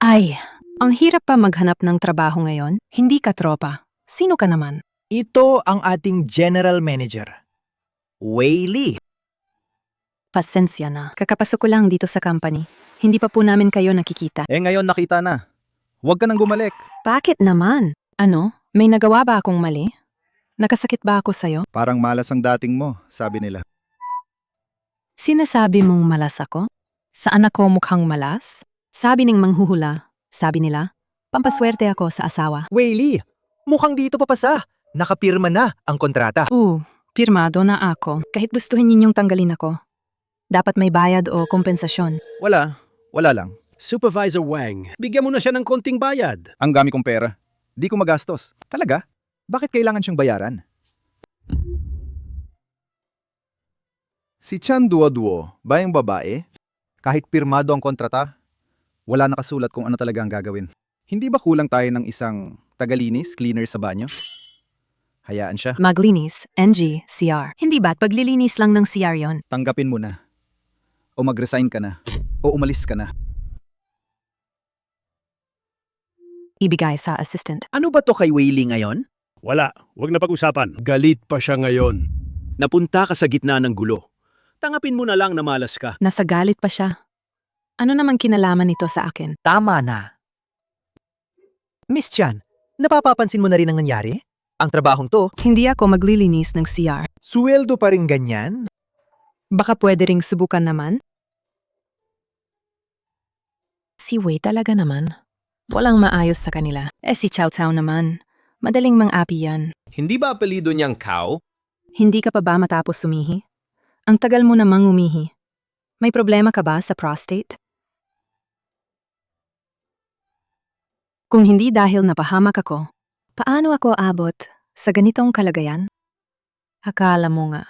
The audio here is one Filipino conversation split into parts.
Ay, ang hirap pa maghanap ng trabaho ngayon. Hindi ka tropa. Sino ka naman? Ito ang ating General Manager, Wei Lee. Pasensya na. Kakapasok ko lang dito sa company. Hindi pa po namin kayo nakikita. Ngayon nakita na. Huwag ka nang bumalik. Bakit naman? Ano? May nagawa ba akong mali? Nakasakit ba ako sa'yo? Parang malas ang dating mo, sabi nila. Sinasabi mong malas ako? Saan ako mukhang malas? Sabi ng manghuhula. Sabi nila, pampaswerte ako sa asawa. Wei Lee, mukhang dito papasa. Nakapirma na ang kontrata. Pirmado na ako. Kahit gustuhin ninyong tanggalin ako. Dapat may bayad o kompensasyon. Wala lang. Supervisor Wang, bigyan mo na siya ng konting bayad. Ang dami kong pera. Di ko magastos. Talaga? Bakit kailangan siyang bayaran? Si Chan Duo-Duo ba yung babae? Kahit pirmado ang kontrata, wala nakasulat kung ano talaga ang gagawin. Hindi ba kulang tayo ng isang tagalinis, cleaner sa banyo? Hayaan siya. Maglinis, NG, CR. Hindi ba't paglilinis lang ng CR yon? Tanggapin mo na. O mag-resign ka na. O umalis ka na. Ibigay sa assistant. Ano ba to kay Wei Lee ngayon? Wala, wag na pag-usapan. Galit pa siya ngayon. Napunta ka sa gitna ng gulo. Tangapin mo na lang na malas ka. Nasa galit pa siya. Ano naman kinalaman nito sa akin? Tama na. Miss Chan, napapapansin mo na rin ang nangyari? Ang trabahong to, Hindi ako maglilinis ng CR. suweldo pa rin ganyan? Baka pwede ring subukan naman? Si Wei talaga naman. Walang maayos sa kanila. Si Chow Chow naman. Madaling mang-api yan. Hindi ba apelido niyang Cow? Hindi ka pa ba matapos sumihi? Ang tagal mo namang umihi. May problema ka ba sa prostate? Kung hindi dahil napahamak ako, paano ako abot sa ganitong kalagayan? Akala mo nga,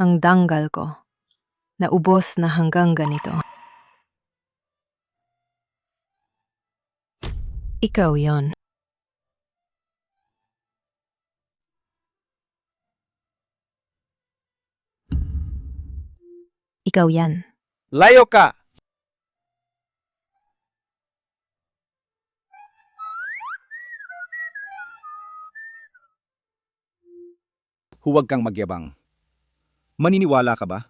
ang danggal ko, naubos na hanggang ganito. Ikaw yon. Ikaw yan. Layo ka! Huwag kang magyabang. Maniniwala ka ba?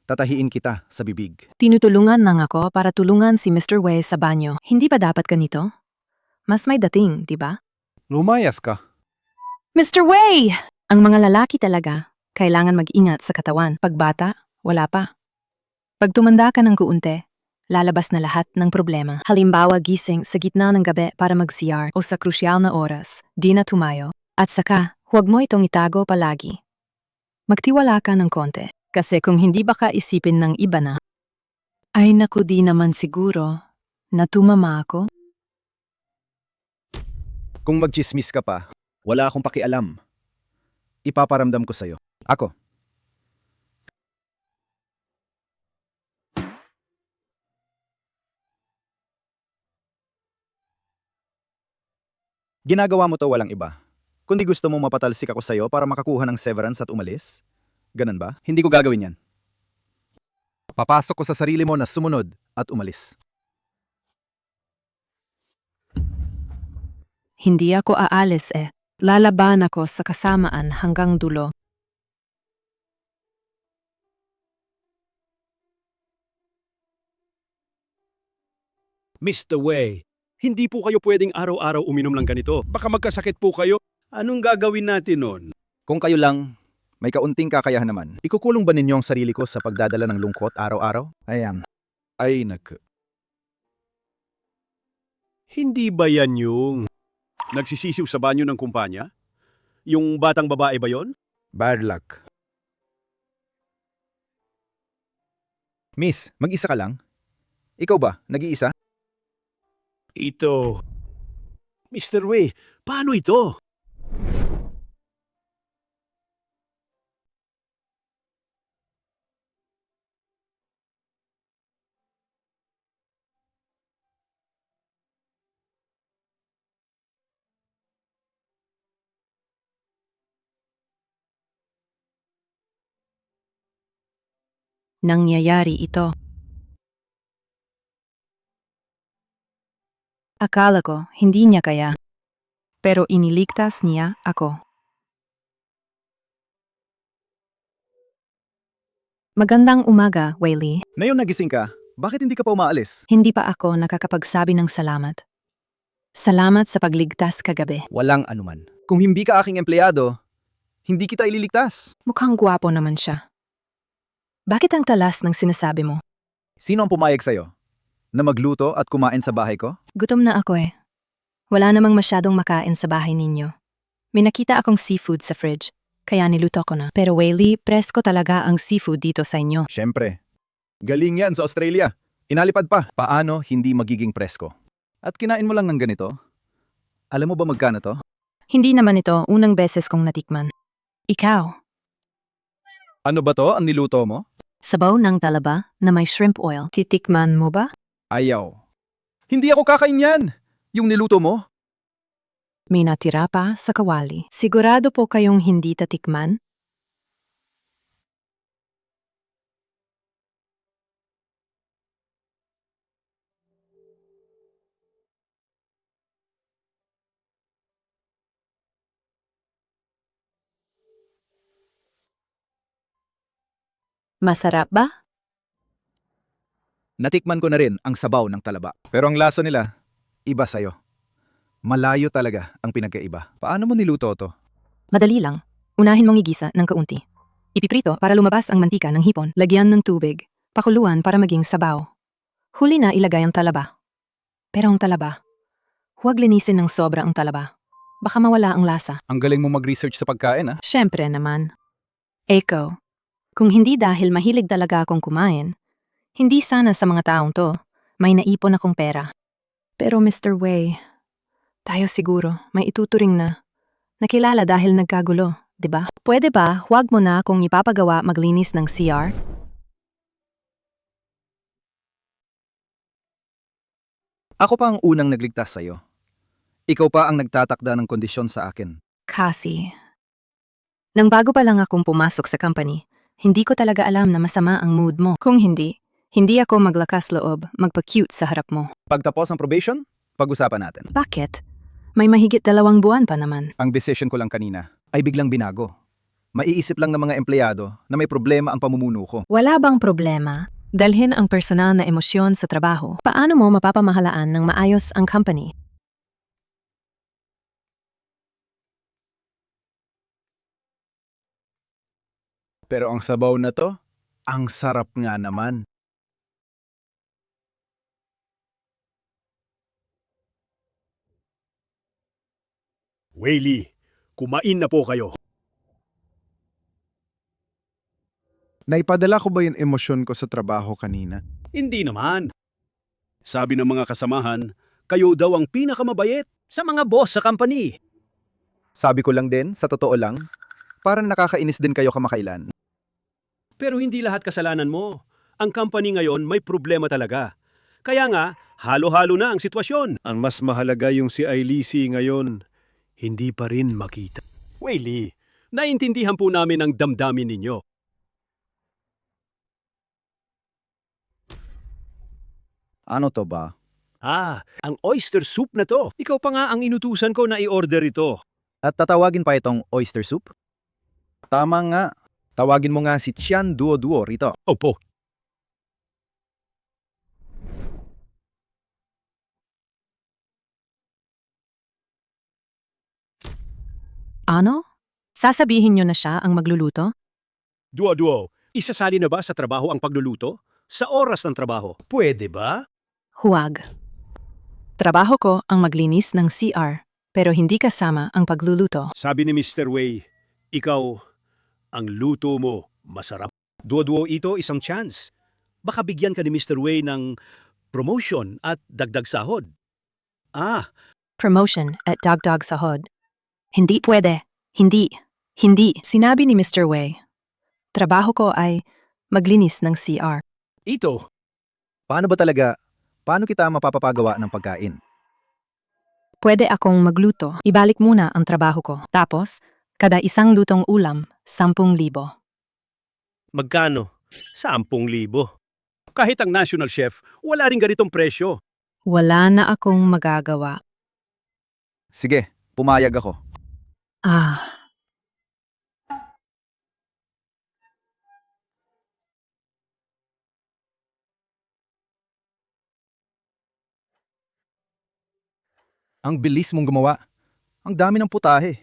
Tatahiin kita sa bibig. Tinutulungan lang ako para tulungan si Mr. Wei sa banyo. Hindi ba dapat ganito? Mas may dating, di ba? Lumayas ka. Mr. Wei! Ang mga lalaki talaga, kailangan mag-ingat sa katawan. Pagbata, wala pa. Pag tumanda ka ng kuunti, lalabas na lahat ng problema. Halimbawa gising sa gitna ng gabi para mag-CR o sa krusyal na oras, di na tumayo. At saka, huwag mo itong itago palagi. Magtiwala ka ng konti, kasi kung hindi baka isipin ng iba na, ay naku di naman siguro na tumama ako. Kung magchismis ka pa, wala akong pakialam. Ipaparamdam ko sa'yo. Ako. Ginagawa mo to walang iba. Kundi gusto mo mapatalsik ako sa'yo para makakuha ng severance at umalis? Ganun ba? Hindi ko gagawin yan. Papasok ko sa sarili mo na sumunod at umalis. Hindi ako aalis eh. Lalaban ako sa kasamaan hanggang dulo. Mr. Wei, hindi po kayo pwedeng araw-araw uminom ng ganito. Baka magkasakit po kayo. Anong gagawin natin nun? Kung kayo lang, may kaunting kakayahan naman. Ikukulong ba ninyo ang sarili ko sa pagdadala ng lungkot araw-araw? Ayan. Ay, Hindi ba yan yung nagsisisiw sa banyo ng kumpanya? Yung batang babae ba yon? Bad luck. Miss, mag-isa ka lang? Ikaw ba, nag-iisa? Ito. Mr. Wei, paano ito? Nangyayari ito. Akala ko, hindi niya kaya. Pero iniligtas niya ako. Magandang umaga, Wayley. Ngayon nagising ka, bakit hindi ka pa umaalis? Hindi pa ako nakakapagsabi ng salamat. Salamat sa pagligtas kagabi. Walang anuman. Kung hindi ka aking empleyado, hindi kita ililigtas. Mukhang gwapo naman siya. Bakit ang talas ng sinasabi mo? Sino ang pumayag sa'yo? Na magluto at kumain sa bahay ko? Gutom na ako eh. Wala namang masyadong makain sa bahay ninyo. May nakita akong seafood sa fridge, kaya niluto ko na. Pero Wayley, presko talaga ang seafood dito sa inyo. Siyempre. Galing yan sa Australia. Inalipad pa. Paano hindi magiging presko? At kinain mo lang ng ganito? Alam mo ba magkano to? Hindi naman ito unang beses kong natikman. Ikaw, Ano ba to ang niluto mo? sabaw ng talaba na may shrimp oil. Titikman mo ba? Ayaw. Hindi ako kakain yan. Yung niluto mo? May natira pa sa kawali. Sigurado po kayong hindi tatikman? Masarap ba? Natikman ko na rin ang sabaw ng talaba. Pero ang lasa nila, iba sa'yo. Malayo talaga ang pinagkaiba. Paano mo niluto to? Madali lang. Unahin mong igisa ng kaunti. Ipiprito para lumabas ang mantika ng hipon. Lagyan ng tubig. Pakuluan para maging sabaw. Huli na ilagay ang talaba. Pero ang talaba, huwag linisin ng sobra ang talaba. Baka mawala ang lasa. Ang galing mo mag-research sa pagkain, ah. Siyempre naman. Eko, kung hindi dahil mahilig talaga akong kumain, hindi sana sa mga taong to, may naipon akong pera. Pero Mr. Wei, tayo siguro may ituturing na. Nakilala dahil nagkagulo, di ba? Pwede ba huwag mo na kung ipapagawa maglinis ng CR? Ako pa ang unang nagligtas sa'yo. Ikaw pa ang nagtatakda ng kondisyon sa akin. Kasi, nang bago pa lang akong pumasok sa company, hindi ko talaga alam na masama ang mood mo. Kung hindi ako maglakas loob, magpa-cute sa harap mo. Pagtapos ng probation, pag-usapan natin. Bakit? May mahigit 2 buwan pa naman. Ang decision ko lang kanina ay biglang binago. Maiisip lang ng mga empleyado na may problema ang pamumuno ko. Wala bang problema? Dalhin ang personal na emosyon sa trabaho. Paano mo mapapamahalaan ng maayos ang company? Pero ang sabaw na to, ang sarap nga naman. Wayley, kumain na po kayo. Naipadala ko ba yung emosyon ko sa trabaho kanina? Hindi naman. Sabi ng mga kasamahan, kayo daw ang pinakamabayet sa mga boss sa company. Sabi ko lang din, sa totoo lang, parang nakakainis din kayo kamakailan. Pero hindi lahat kasalanan mo. Ang company ngayon may problema talaga. Kaya nga, halo-halo na ang sitwasyon. Ang mas mahalaga yung si Ailisi ngayon, hindi pa rin makita. Wayley, naintindihan po namin ang damdamin ninyo. Ano to ba? Ang oyster soup na to. Ikaw pa nga ang inutusan ko na i-order ito. At tatawagin pa itong oyster soup? Tama nga. Tawagin mo nga si Tian Duo Duo rito. Opo. Ano? Sasabihin nyo na siya ang magluluto? Duo-duo, isasali na ba sa trabaho ang pagluluto? Sa oras ng trabaho. Pwede ba? Huwag. Trabaho ko ang maglinis ng CR, pero hindi kasama ang pagluluto. Sabi ni Mr. Wei, ikaw, ang luto mo masarap. Duo-duo ito isang chance. Baka bigyan ka ni Mr. Wei ng promotion at dagdag sahod. Promotion at dagdag sahod. Hindi pwede. Hindi. Hindi. Sinabi ni Mr. Wei. Trabaho ko ay maglinis ng CR. Ito, Paano ba talaga? Paano kita mapapagawa ng pagkain? Pwede akong magluto. Ibalik muna ang trabaho ko. Tapos, kada isang lutong ulam, 10,000. magkano? 10,000. Kahit ang national chef, wala rin ganitong presyo. Wala na akong magagawa. Sige, pumayag ako. Ah, Ang bilis mong gumawa. Ang dami ng putahe.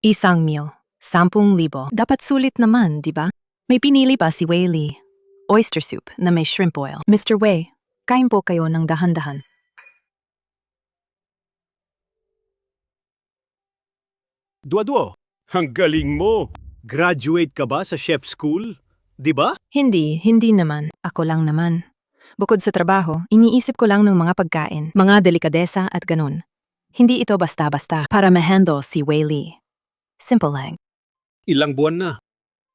1,000, 10,000. Dapat sulit naman, di ba? May pinili pa si Wei Li. Oyster soup na may shrimp oil. Mr. Wei, kain po kayo ng dahan-dahan. Duwa-duwa. Ang galing mo. Graduate ka ba sa chef school? Di ba? Hindi naman. Ako lang naman. Bukod sa trabaho, iniisip ko lang ng mga pagkain, mga delikadesa at ganun. Hindi ito basta-basta para ma-handle si Wei Li. Simple lang. Ilang buwan na.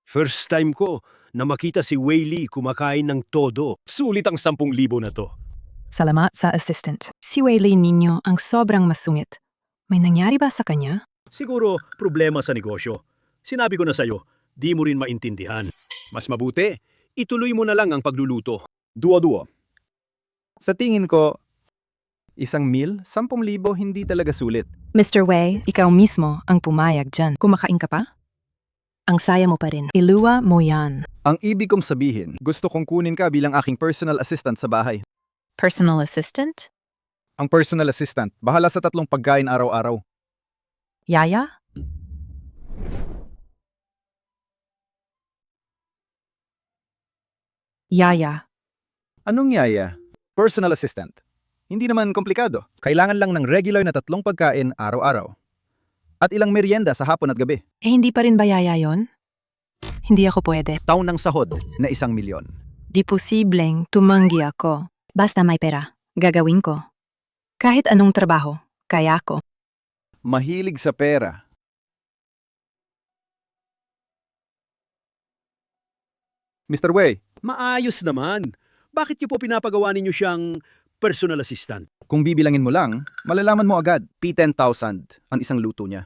First time ko na makita si Wei Li kumakain ng todo. Sulit ang 10,000 na to. Salamat sa assistant. Si Wei Li ninyo ang sobrang masungit. May nangyari ba sa kanya? Siguro problema sa negosyo. Sinabi ko na sa'yo, di mo rin maintindihan. Mas mabuti, ituloy mo na lang ang pagluluto. Duwa-duwa. Sa tingin ko, 1,000, 10,000 hindi talaga sulit. Mr. Wei, ikaw mismo ang pumayag dyan. Kumakain ka pa? Ang saya mo pa rin. Iluwa mo yan. Ang ibig kong sabihin, gusto kong kunin ka bilang aking personal assistant sa bahay. Personal assistant? Ang personal assistant, bahala sa 3 pagkain araw-araw. Yaya? Yaya. Anong yaya? Personal assistant. Hindi naman komplikado. Kailangan lang ng regular na 3 pagkain araw-araw. At ilang merienda sa hapon at gabi. Hindi pa rin ba yaya yon? Hindi ako pwede. Taon ng sahod na 1,000,000. Di posibleng tumanggi ako. Basta may pera, gagawin ko. Kahit anong trabaho, kaya ko. Mahilig sa pera. Mr. Wei, Maayos naman. Bakit niyo po pinapagawa ninyo siyang personal assistant? kung bibilangin mo lang, malalaman mo agad, P10,000 ang isang luto niya.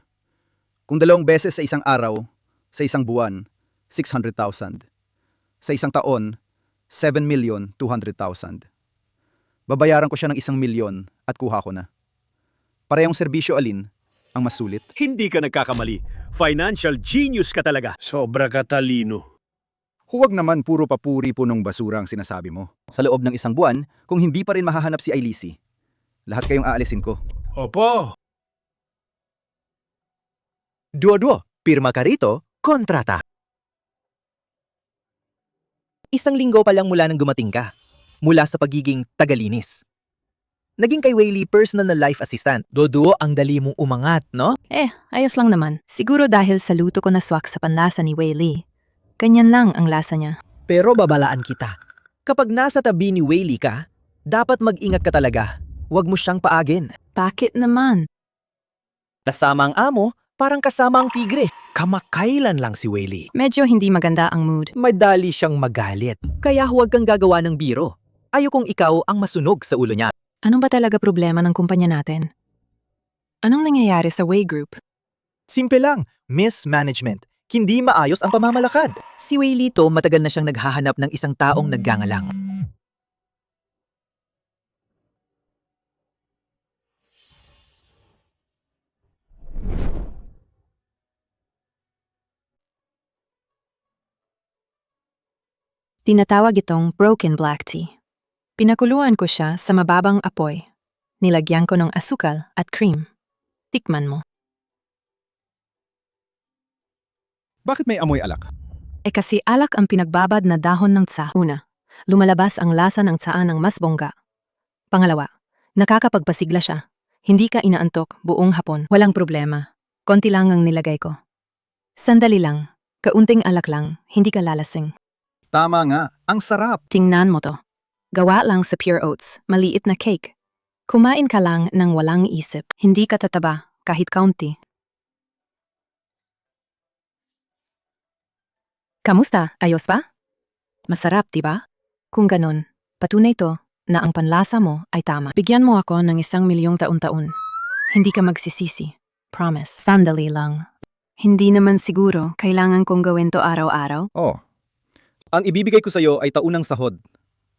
Kung 2 beses sa isang araw, sa isang buwan, 600,000. Sa isang taon, 7,200,000. Babayaran ko siya ng 1,000,000 at kuha ko na. Parehong serbisyo alin ang mas sulit. Hindi ka nagkakamali. Financial genius ka talaga. Sobra ka talino. Huwag naman puro papuri punong basura ang sinasabi mo. Sa loob ng 1 buwan, kung hindi pa rin mahahanap si Ailisi, lahat kayong aalisin ko. Opo. Duwa-duwa, pirma ka rito, kontrata. 1 linggo pa lang mula nang gumating ka. Mula sa pagiging tagalinis. Naging kay Wei Li personal na life assistant. Doduo ang dali mong umangat, no? Ayos lang naman. Siguro dahil sa luto ko naswak sa panlasa ni Wei Li. Ganyan lang ang lasa niya. Pero babalaan kita. Kapag nasa tabi ni Wei Li ka, dapat mag-ingat ka talaga. Huwag mo siyang paagin. Bakit naman? Kasama ang amo, parang kasama ang tigre. Kamakailan lang si Wei Li. Medyo hindi maganda ang mood. Madali siyang magalit. Kaya huwag kang gagawa ng biro. Ayokong ikaw ang masunog sa ulo niya. Ano ba talaga problema ng kumpanya natin? Anong nangyayari sa Wei Group? Simple lang, mismanagement. Hindi maayos ang pamamalakad. Si Wei Lito matagal na siyang naghahanap ng isang taong naggangalang. Tinatawag itong broken black tea. Pinakuluan ko siya sa mababang apoy. Nilagyan ko ng asukal at cream. Tikman mo. Bakit may amoy alak? Kasi alak ang pinagbabad na dahon ng tsa. Una, lumalabas ang lasa ng tsaa ng mas bongga. Pangalawa, nakakapagpasigla siya. Hindi ka inaantok buong hapon. Walang problema. Konti lang ang nilagay ko. Sandali lang. Kaunting alak lang. Hindi ka lalasing. Tama nga, ang sarap. Tingnan mo to. Gawa lang sa pure oats, maliit na cake. Kumain ka lang ng walang isip. Hindi ka tataba, kahit kaunti. Kamusta? Ayos ba? Masarap, diba? Kung ganun, patunay to na ang panlasa mo ay tama. Bigyan mo ako ng 1,000,000 taon-taon. Hindi ka magsisisi. Promise. Sandali lang. Hindi naman siguro kailangan kong gawin to araw-araw. Oh, ang ibibigay ko sa'yo ay taunang sahod.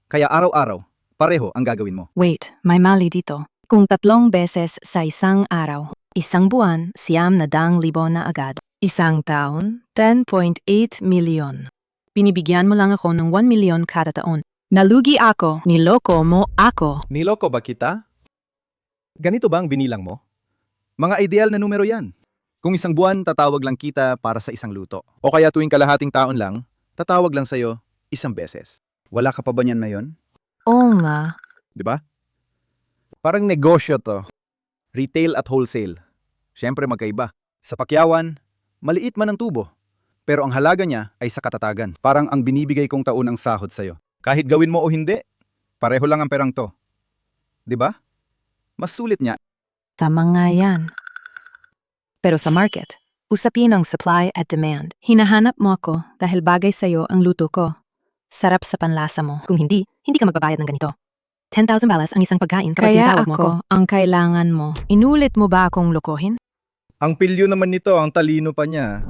Kaya araw-araw, Pareho ang gagawin mo. Wait, may mali dito. Kung 3 beses sa isang araw, isang buwan, 900,000 na agad. Isang taon, 10.8 milyon. Binibigyan mo lang ako ng 1 milyon kada taon. Nalugi ako, niloko mo ako. Niloko ba kita? Ganito ba ang binilang mo? Mga ideal na numero yan. Kung isang buwan, tatawag lang kita para sa isang luto. O kaya tuwing kalahating taon lang, tatawag lang sa'yo isang beses. Wala ka pa ba niyan ngayon? Oo nga. Di ba? Parang negosyo to. Retail at wholesale. Siyempre magkaiba. Sa pakyawan, maliit man ang tubo. Pero ang halaga niya ay sa katatagan. Parang ang binibigay kong taon ang sahod sa'yo. Kahit gawin mo o hindi, pareho lang ang perang to. Di ba? Mas sulit niya. Tama nga yan. Pero sa market, usapin ang supply at demand. Hinahanap mo ako dahil bagay sa'yo ang luto ko. Sarap sa panlasa mo. Kung hindi, hindi ka magbabayad ng ganito. 10,000 balas ang isang pagkain kapag tinatawag mo ako. Ang kailangan mo. Inulit mo ba akong lokohin? Ang pilyo naman nito, ang talino pa niya.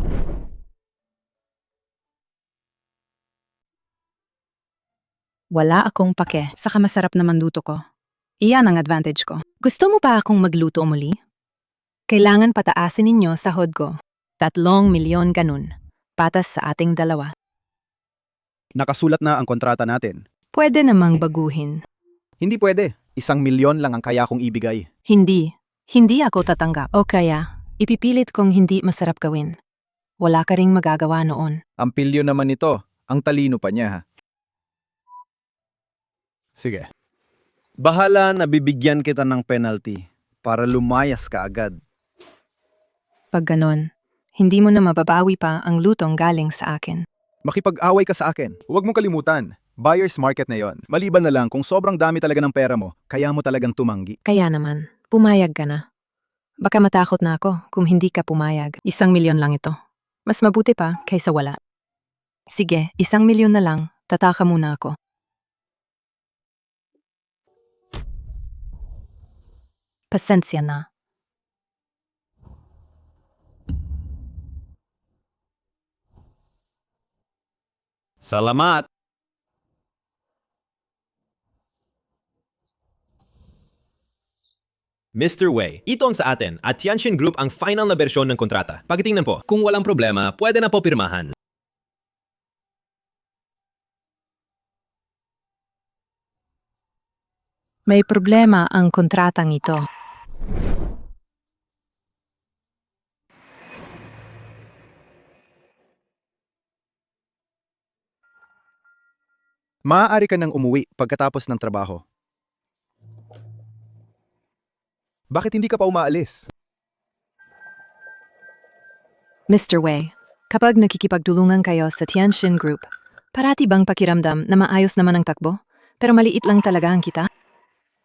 Wala akong pake. Saka masarap naman luto ko. Iyan ang advantage ko. Gusto mo pa akong magluto muli? Kailangan pataasin ninyo sahod ko. 3 milyon ganun. Patas sa ating dalawa. Nakasulat na ang kontrata natin. Pwede namang baguhin. Hindi pwede. 1 milyon lang ang kaya kong ibigay. Hindi. Hindi ako tatanggap. O kaya, ipipilit kong hindi masarap gawin. Wala ka ring magagawa noon. Ang pilyo naman nito, ang talino pa niya ha. Sige. Bahala na bibigyan kita ng penalty para lumayas ka agad. Pag ganon, hindi mo na mababawi pa ang lutong galing sa akin. Makipag-away ka sa akin. Huwag mong kalimutan. Buyer's market na yon. Maliban na lang kung sobrang dami talaga ng pera mo, kaya mo talagang tumanggi. Kaya naman, pumayag ka na. Baka matakot na ako kung hindi ka pumayag. 1 milyon lang ito. Mas mabuti pa kaysa wala. Sige, 1 milyon na lang, tataka muna ako. Pasensya na. Salamat! Mr. Wei, ito ang sa atin at Tianjin Group ang final na bersyon ng kontrata. Pakitingnan po, kung walang problema, pwede na po pirmahan. May problema ang kontratang ito. Maaari ka nang umuwi pagkatapos ng trabaho. Bakit hindi ka pa umaalis? Mr. Wei, kapag nakikipagtulungan kayo sa Tianjin Group, parati bang pakiramdam na maayos naman ang takbo, pero maliit lang talaga ang kita?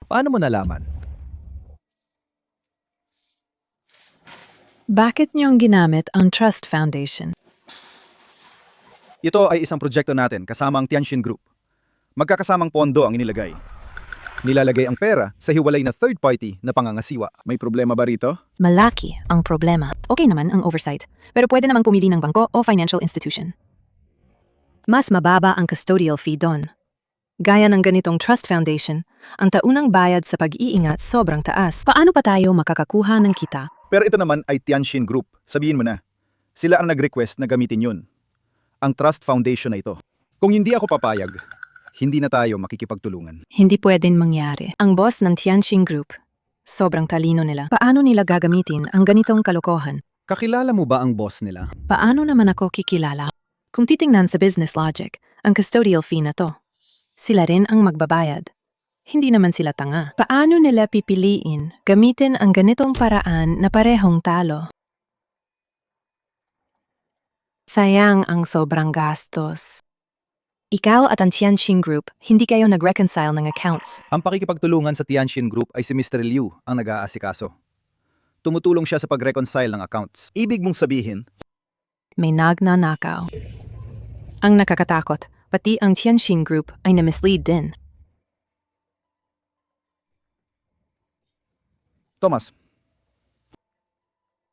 Paano mo nalaman? Bakit niyong ginamit ang Trust Foundation? Ito ay isang proyekto natin kasama ang Tianjin Group. Magkakasamang pondo ang inilagay. Nilalagay ang pera sa hiwalay na third party na pangangasiwa. May problema ba rito? Malaki ang problema. Okay naman ang oversight, pero pwede namang pumili ng bangko o financial institution. Mas mababa ang custodial fee doon. Gaya ng ganitong Trust Foundation, ang taunang bayad sa pag-iingat sobrang taas. Paano pa tayo makakakuha ng kita? Pero ito naman ay Tianjin Group. Sabihin mo na. Sila ang nag-request na gamitin yun. Ang Trust Foundation na ito. Kung hindi ako papayag, hindi na tayo makikipagtulungan. Hindi pwedeng mangyari. Ang boss ng Tianjin Group, sobrang talino nila. Paano nila gagamitin ang ganitong kalokohan? Kakilala mo ba ang boss nila? Paano naman ako kikilala? Kung titingnan sa business logic, ang custodial fee na to, sila rin ang magbabayad. Hindi naman sila tanga. Paano nila pipiliin gamitin ang ganitong paraan na parehong talo? Sayang ang sobrang gastos. Ikaw at ang Tianjin Group, hindi kayo nag-reconcile ng accounts. Ang pakikipagtulungan sa Tianjin Group ay si Mr. Liu ang nag-aasikaso. Tumutulong siya sa pag-reconcile ng accounts. Ibig mong sabihin, May nagnanakaw. Ang nakakatakot, pati ang Tianjin Group ay na-mislead din. Thomas,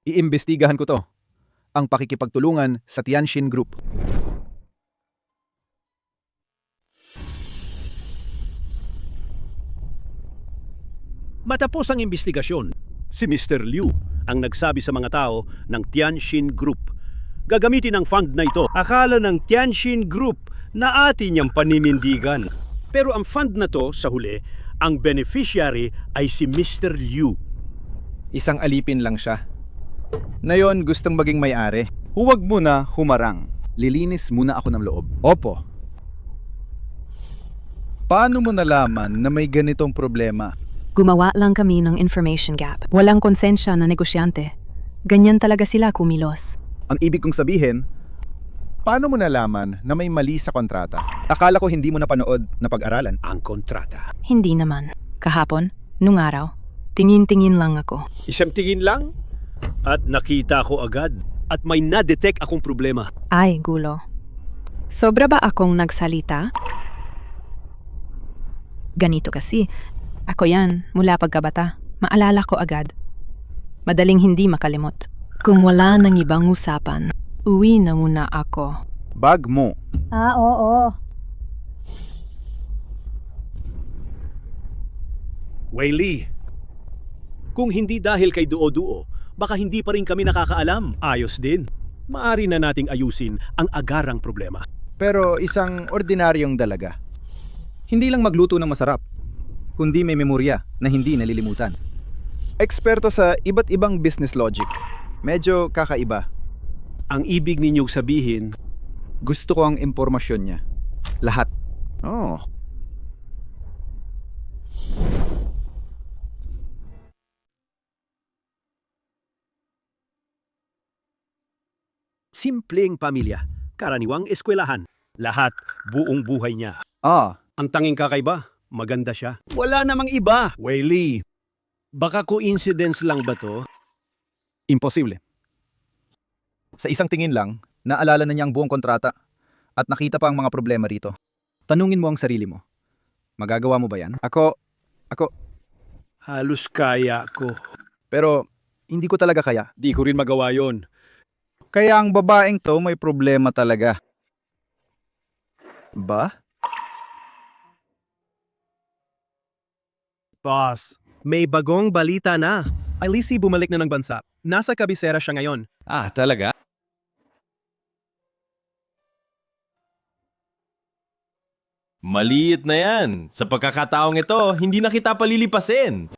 iimbestigahan ko to. Ang pakikipagtulungan sa Tianjin Group. Matapos ang investigasyon, si Mr. Liu ang nagsabi sa mga tao ng Tianxin Group. Gagamitin ang fund na ito. Akala ng Tianxin Group na atin niyang paninindigan. Pero ang fund na to, sa huli, ang beneficiary ay si Mr. Liu. Isang alipin lang siya. Na yon gustong maging may-ari. Huwag mo na humarang. Lilinis muna ako ng loob. Opo. Paano mo nalaman na may ganitong problema? Gumawa lang kami ng information gap. Walang konsensya na negosyante. Ganyan talaga sila kumilos. Ang ibig kong sabihin, paano mo nalaman na may mali sa kontrata? Akala ko hindi mo napanood na pag-aralan. Ang kontrata. Hindi naman. Kahapon, nung araw, tingin-tingin lang ako. Isang tingin lang at nakita ko agad at may na-detect akong problema. Ay, gulo. Sobra ba akong nagsalita? Ganito kasi. Ako yan, mula pagkabata. Maalala ko agad. Madaling hindi makalimot. Kung wala nang ibang usapan, uwi na muna ako. Bag mo. Oo. Weili, kung hindi dahil kay Duo-Duo, baka hindi pa rin kami nakakaalam. Ayos din. Maari na nating ayusin ang agarang problema. Pero isang ordinaryong dalaga. Hindi lang magluto ng masarap, kundi may memorya na hindi nalilimutan. Eksperto sa iba't ibang business logic. Medyo kakaiba. Ang ibig ninyong sabihin, Gusto ko ang impormasyon niya. Lahat. Oh. simpleng pamilya, karaniwang eskwelahan. Lahat buong buhay niya. Ang tanging kakaiba, maganda siya. Wala namang iba. Weili. Baka coincidence lang ba to? Imposible. Sa isang tingin lang, naalala na niya ang buong kontrata at nakita pa ang mga problema rito. Tanungin mo ang sarili mo. Magagawa mo ba yan? Ako, Halos kaya ko. pero hindi ko talaga kaya. Di ko rin magawa yon. Kaya ang babaeng to may problema talaga. Ba? Boss, may bagong balita na. Ailisi bumalik na ng bansa. Nasa kabisera siya ngayon. Ah, talaga? Maliit na yan. Sa pagkakataong ito, hindi na kita palilipasin.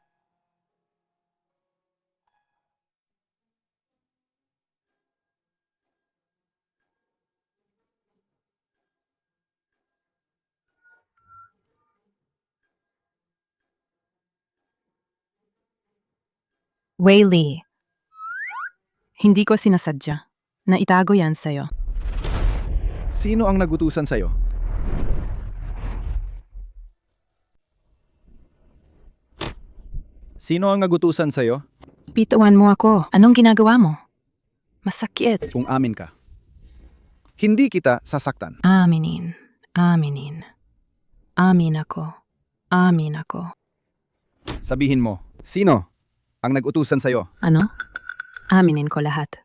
Weili. Hindi ko sinasadya. Naitago yan sa'yo. Sino ang nagutusan sa'yo? Sino ang nagutusan sa'yo? Bituan mo ako. Anong ginagawa mo? Masakit. Kung amin ka. Hindi kita sasaktan. Aminin. Aminin. Amin ako. Amin ako. Sabihin mo, sino ang nagutusan sa'yo? Ano? Aminin ko lahat.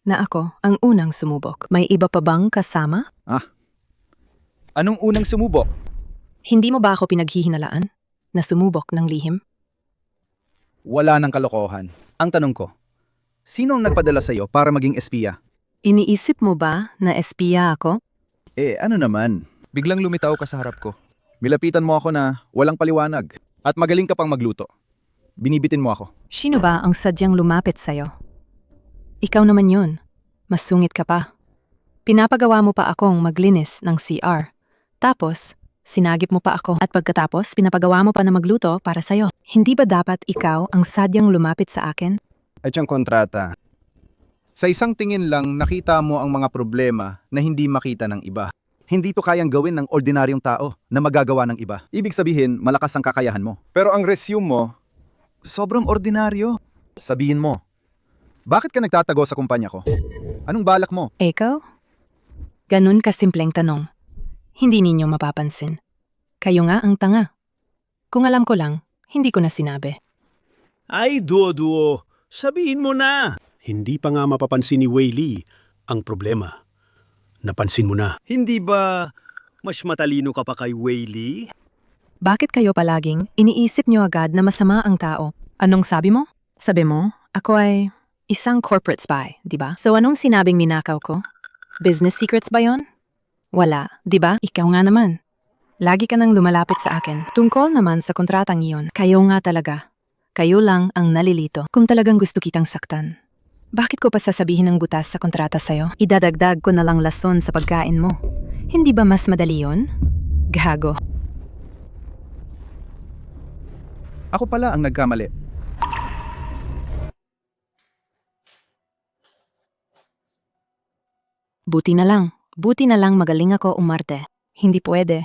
Na ako ang unang sumubok. May iba pa bang kasama? Anong unang sumubok? Hindi mo ba ako pinaghihinalaan na sumubok ng lihim? Wala ng kalokohan. Ang tanong ko, sino ang nagpadala sa'yo para maging espiya? Iniisip mo ba na espiya ako? Ano naman? Biglang lumitaw ka sa harap ko. Milapitan mo ako na walang paliwanag at magaling ka pang magluto. Binibitin mo ako. Sino ba ang sadyang lumapit sa'yo? Ikaw naman yun. Mas sungit ka pa. Pinapagawa mo pa akong maglinis ng CR. Tapos, sinagip mo pa ako. At pagkatapos, pinapagawa mo pa na magluto para sa'yo. Hindi ba dapat ikaw ang sadyang lumapit sa akin? At yung kontrata. Sa isang tingin lang, nakita mo ang mga problema na hindi makita ng iba. Hindi to kayang gawin ng ordinaryong tao na magagawa ng iba. Ibig sabihin, malakas ang kakayahan mo. Pero ang resume mo, Sobrang ordinaryo. Sabihin mo, bakit ka nagtatago sa kumpanya ko? Anong balak mo? Ikaw? Ganun kasimpleng tanong. Hindi ninyo mapapansin. Kayo nga ang tanga. Kung alam ko lang, hindi ko na sinabi. Ay, Duo-Duo, sabihin mo na. Hindi pa nga mapapansin ni Weili ang problema. Napansin mo na. Hindi ba mas matalino ka pa kay Weili? Bakit kayo palaging iniisip nyo agad na masama ang tao? Anong sabi mo? Sabi mo, ako ay isang corporate spy, di ba? So anong sinabing ninakaw ko? Business secrets ba yon? Wala, di ba? Ikaw nga naman. Lagi ka nang lumalapit sa akin. Tungkol naman sa kontratang iyon, kayo nga talaga. Kayo lang ang nalilito kung talagang gusto kitang saktan. Bakit ko pa sasabihin ng butas sa kontrata sa'yo? Idadagdag ko na lang lason sa pagkain mo. Hindi ba mas madali yun? Gago. Ako pala ang nagkamali. Buti na lang magaling ako umarte. Hindi pwede.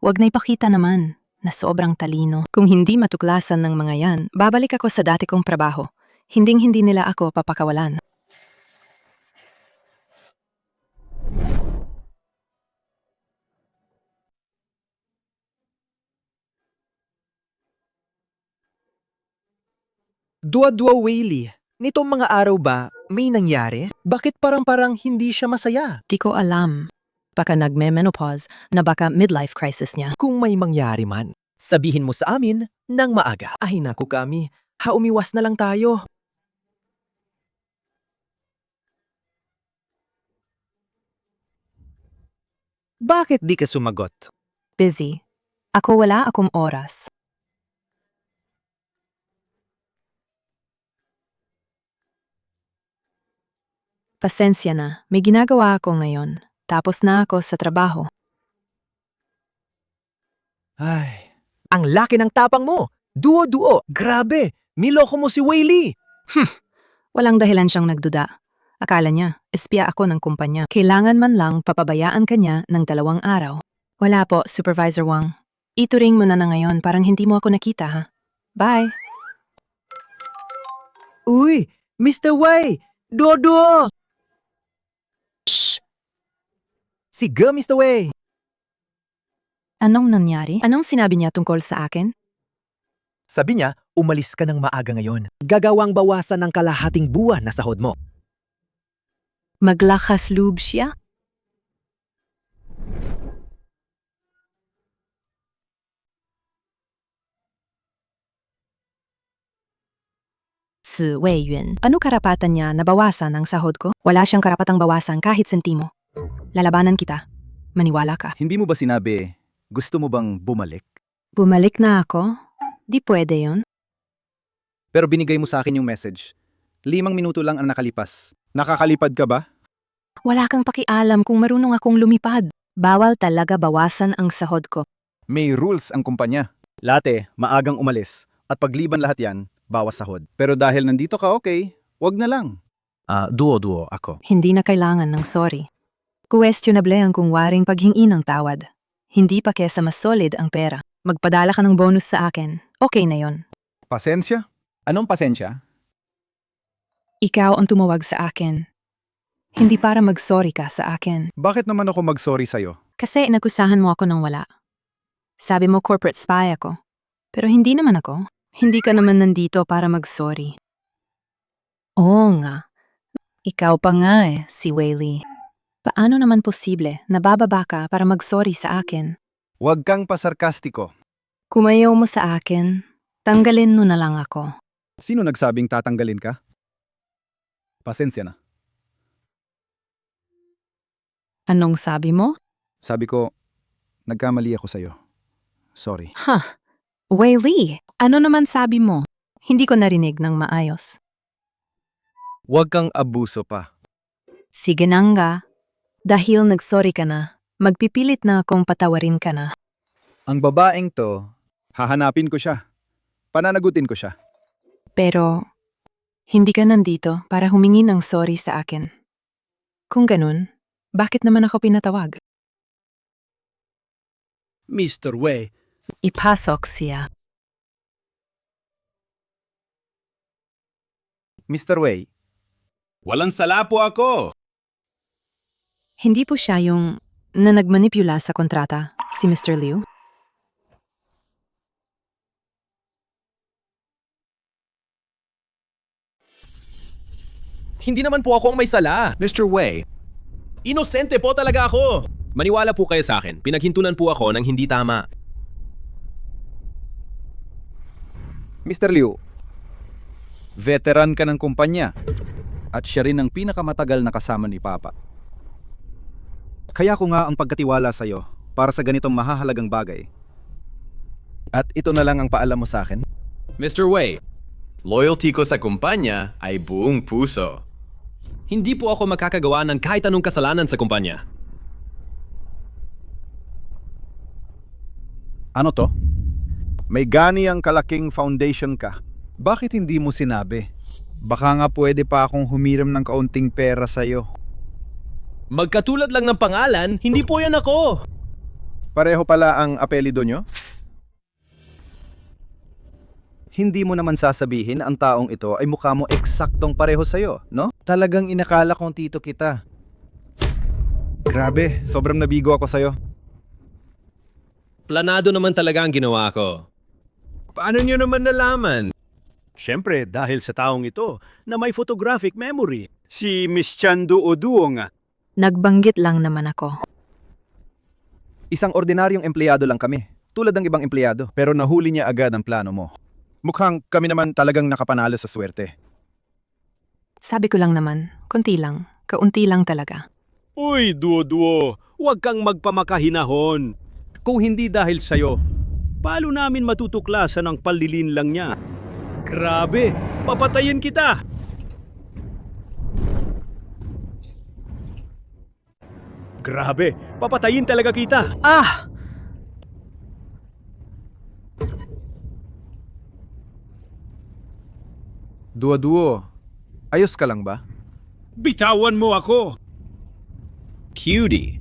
Huwag na ipakita naman na sobrang talino. Kung hindi matuklasan ng mga yan, babalik ako sa dati kong trabaho. Hinding-hindi nila ako papakawalan. Dua-dua Whaley, nitong mga araw ba may nangyari? Bakit parang hindi siya masaya? Di ko alam. Baka nagme-menopause na baka midlife crisis niya. Kung may mangyari man, sabihin mo sa amin ng maaga. Ay naku kami, umiwas na lang tayo. Bakit di ka sumagot? Busy. Wala akong oras. Pasensya na, may ginagawa ako ngayon. Tapos na ako sa trabaho. Ay, ang laki ng tapang mo! Duo-duo! Grabe! Niloko mo si Whaley! Walang dahilan siyang nagduda. Akala niya, espya ako ng kumpanya. Kailangan man lang papabayaan kanya ng 2 araw. Wala po, Supervisor Wang. Ituring mo na ngayon, parang hindi mo ako nakita, ha? Bye! Uy! Mr. Wei! Duo-duo! Shh! Sige, Mr. Wei! Anong nangyari? Anong sinabi niya tungkol sa akin? Sabi niya, umalis ka ng maaga ngayon. Gagawang bawasan ng kalahating buwan na sahod mo. Maglakas loob siya? Si Wei Yun. Ano karapatan niya na bawasan ang sahod ko? Wala siyang karapatang bawasan kahit sentimo. Lalabanan kita. Maniwala ka. Hindi mo ba sinabi, gusto mo bang bumalik? Bumalik na ako? Di pwede yon. Pero binigay mo sa akin yung message. 5 minuto lang ang nakalipas. Nakakalipad ka ba? Wala kang pakialam kung marunong akong lumipad. Bawal talaga bawasan ang sahod ko. May rules ang kumpanya. Late, maagang umalis. At pagliban lahat yan, bawas sahod. Pero dahil nandito ka okay, wag na lang. Duo-duo ako. Hindi na kailangan ng sorry. Questionable ang kung waring paghingi ng tawad. Hindi pa kesa mas solid ang pera. Magpadala ka ng bonus sa akin. Okay na yon. Pasensya? Anong pasensya? Ikaw ang tumawag sa akin. Hindi para mag-sorry ka sa akin. Bakit naman ako mag-sorry sa'yo? Kasi nakusahan mo ako ng wala. Sabi mo corporate spy ako. Pero hindi naman ako. Hindi ka naman nandito para mag-sorry. Oo nga. Ikaw pa nga si Whaley. Paano naman posible na bababa ka para mag-sorry sa akin? Huwag kang pasarkastiko. Kumayaw mo sa akin, tanggalin mo na lang ako. Sino nagsabing tatanggalin ka? Pasensya na. Anong sabi mo? Sabi ko, nagkamali ako sa'yo. Sorry. Whaley, ano naman sabi mo? Hindi ko narinig ng maayos. Huwag kang abuso pa. Sige na nga. Dahil nagsorry ka na, magpipilit na akong patawarin ka na. Ang babaeng to, hahanapin ko siya. Pananagutin ko siya. Pero, hindi ka nandito para humingi ng sorry sa akin. Kung ganun, bakit naman ako pinatawag? Mr. Wei, Ipasok siya. Mr. Wei, Walang sala po ako! Hindi po siya yung na nagmanipula sa kontrata, si Mr. Liu? Hindi naman po ako ang may sala. Mr. Wei, Inosente po talaga ako. Maniwala po kayo sa akin. Pinaghintunan po ako ng hindi tama. Mr. Liu, veteran ka ng kumpanya at siya rin ang pinakamatagal na kasama ni Papa. Kaya ko nga ang pagkatiwala sa'yo para sa ganitong mahahalagang bagay. At ito na lang ang paalam mo sa akin. Mr. Wei, loyalty ko sa kumpanya ay buong puso. Hindi po ako makakagawa ng kahit anong kasalanan sa kumpanya. Ano to? May gani ang kalaking foundation ka. Bakit hindi mo sinabi? Baka nga pwede pa akong humiram ng kaunting pera sa'yo. Magkatulad lang ng pangalan, hindi po yan ako. Pareho pala ang apelido nyo? Hindi mo naman sasabihin ang taong ito ay mukha mo eksaktong pareho sa'yo, no? Talagang inakala kong tito kita. Grabe, sobrang nabigo ako sa'yo. Planado naman talaga ang ginawa ko. Paano nyo naman nalaman? Siyempre, dahil sa taong ito na may photographic memory. Si Miss Chandu Oduo nga. Nagbanggit lang naman ako. Isang ordinaryong empleyado lang kami, tulad ng ibang empleyado. Pero nahuli niya agad ang plano mo. Mukhang kami naman talagang nakapanalo sa swerte. Sabi ko lang naman, konti lang, kaunti lang talaga. Uy, Duo-Duo, huwag kang magpamakahinahon. Kung hindi dahil sa'yo, paano namin matutuklasan ang palilin lang niya? Grabe, papatayin kita! Grabe, papatayin talaga kita! Ah! Duo-duo, ayos ka lang ba? Bitawan mo ako! Cutie.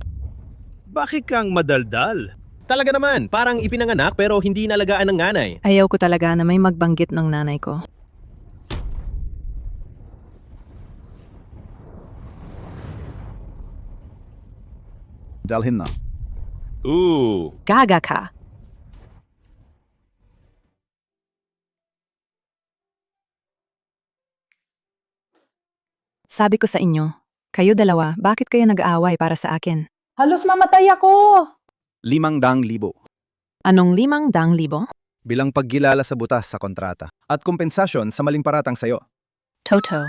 Bakit kang madaldal? Talaga naman, parang ipinanganak pero hindi nalagaan ng nanay. Ayaw ko talaga na may magbanggit ng nanay ko. Dalhin na. Ooh. Gaga ka! Sabi ko sa inyo, kayo dalawa, bakit kayo nag-aaway para sa akin? Halos mamatay ako! 500,000 Anong 500,000? bilang paggilala sa butas sa kontrata at kompensasyon sa maling paratang sayo. Toto.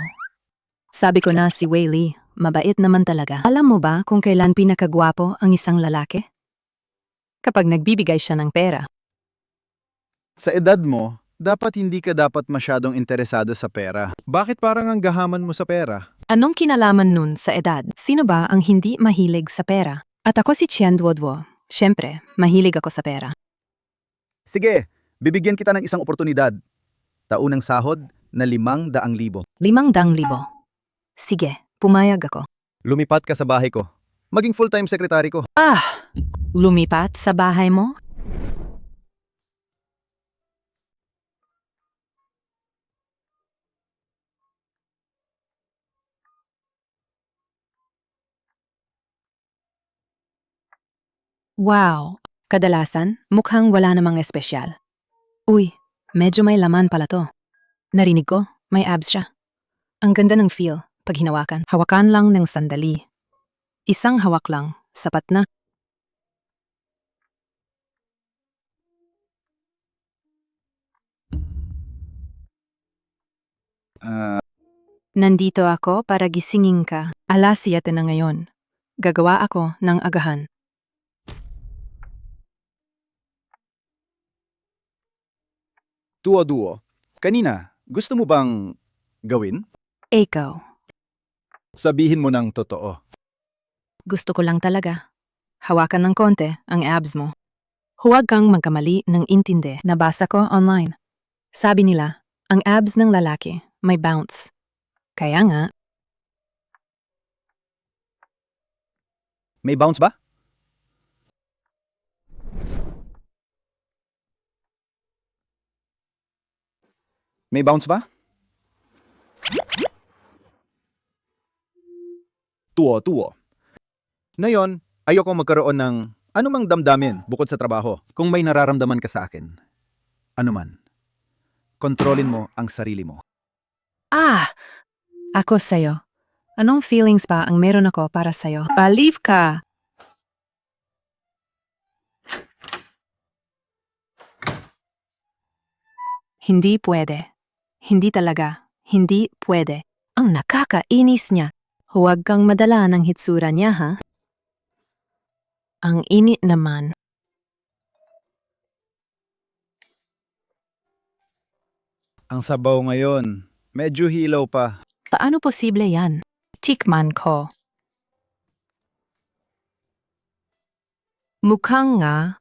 Sabi ko na si Wei, mabait naman talaga. Alam mo ba kung kailan pinakagwapo ang isang lalaki? Kapag nagbibigay siya ng pera. Sa edad mo, dapat hindi ka dapat masyadong interesado sa pera. Bakit parang ang gahaman mo sa pera? Anong kinalaman nun sa edad? Sino ba ang hindi mahilig sa pera? At ako si Chen Duoduo. Siyempre, mahilig ako sa pera. Sige, bibigyan kita ng isang oportunidad. Taunang sahod na 500,000. 500,000. Sige, pumayag ako. Lumipat ka sa bahay ko. Maging full-time secretary ko. Lumipat sa bahay mo? Wow, kadalasan mukhang wala namang espesyal. Uy, medyo may laman pala to. Narinig ko, may abs siya. Ang ganda ng feel pag hinawakan. Hawakan lang ng sandali. Isang hawak lang, sapat na. Nandito ako para gisingin ka. 7:00 na ngayon. Gagawa ako ng agahan. Duo-duo. Kanina, gusto mo bang gawin? Ikaw, Sabihin mo ng totoo. gusto ko lang talaga. Hawakan ng konti ang abs mo. Huwag kang magkamali ng intindi. Nabasa ko online. Sabi nila, ang abs ng lalaki may bounce. Kaya nga, May bounce ba? May bounce ba? Tuo. Ngayon, ayoko magkaroon ng anumang damdamin bukod sa trabaho. Kung may nararamdaman ka sa akin, anuman, kontrolin mo ang sarili mo. ako sa'yo. Anong feelings pa ang meron ako para sa'yo? Balieve ka! Hindi pwede. Hindi talaga. Hindi pwede. Ang nakakainis niya. Huwag kang madala ng hitsura niya, ha? Ang init naman. Ang sabaw ngayon. Medyo hilaw pa. Paano posible yan? Tikman ko. Mukhang nga.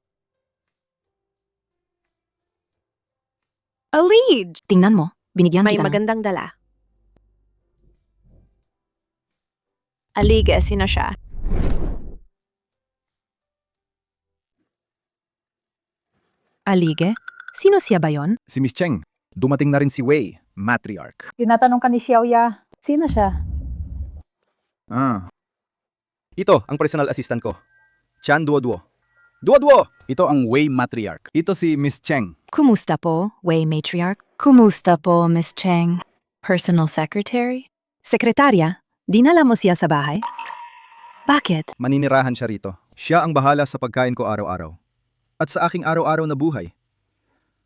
Alij! Tingnan mo, binigyan May kita. magandang dala. Aliga, sino siya? Alige? Sino siya ba yon? Si Miss Cheng. Dumating na rin si Wei, matriarch. Tinatanong ka ni Xiaoya, sino siya? Ah. Ito ang personal assistant ko. Chan Duo-Duo. Duo-Duo! Ito ang Wei matriarch. Ito si Miss Cheng. Kumusta po, Wei Matriarch? Kumusta po, Miss Cheng? Personal Secretary? Sekretarya, dinala mo siya sa bahay? Bakit? Maninirahan siya rito. Siya ang bahala sa pagkain ko araw-araw. At sa aking araw-araw na buhay.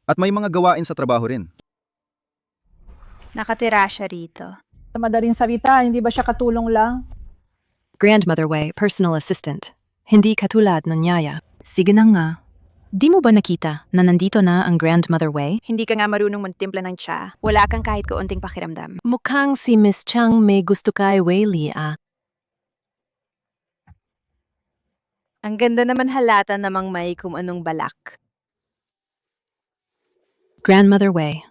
At may mga gawain sa trabaho rin. Nakatira siya rito. Sa madaling salita, hindi ba siya katulong lang? Grandmother Wei, personal assistant. Hindi katulad ng Yaya. Sige na nga. Di mo ba nakita na nandito na ang Grandmother Wei? Hindi ka nga marunong magtimpla ng tsa. Wala kang kahit kaunting pakiramdam. Mukhang si Miss Chang may gusto kay Wei Li ah. Ang ganda naman halata namang may kung anong balak. Grandmother Wei.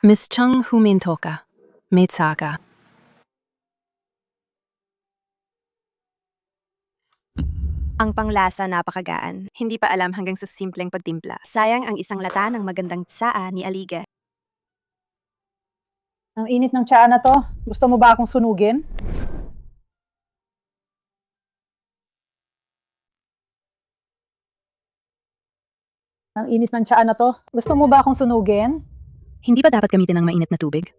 Miss Chang huminto ka. May tsaka. Ang panglasa napakagaan. Hindi pa alam hanggang sa simpleng pagtimpla. Sayang ang isang lata ng magandang tsaa ni Aliga. Ang init ng tsaa na to. Gusto mo ba akong sunugin? Ang init ng tsaa na to. Gusto mo ba akong sunugin? Hindi ba dapat gamitin ng mainit na tubig?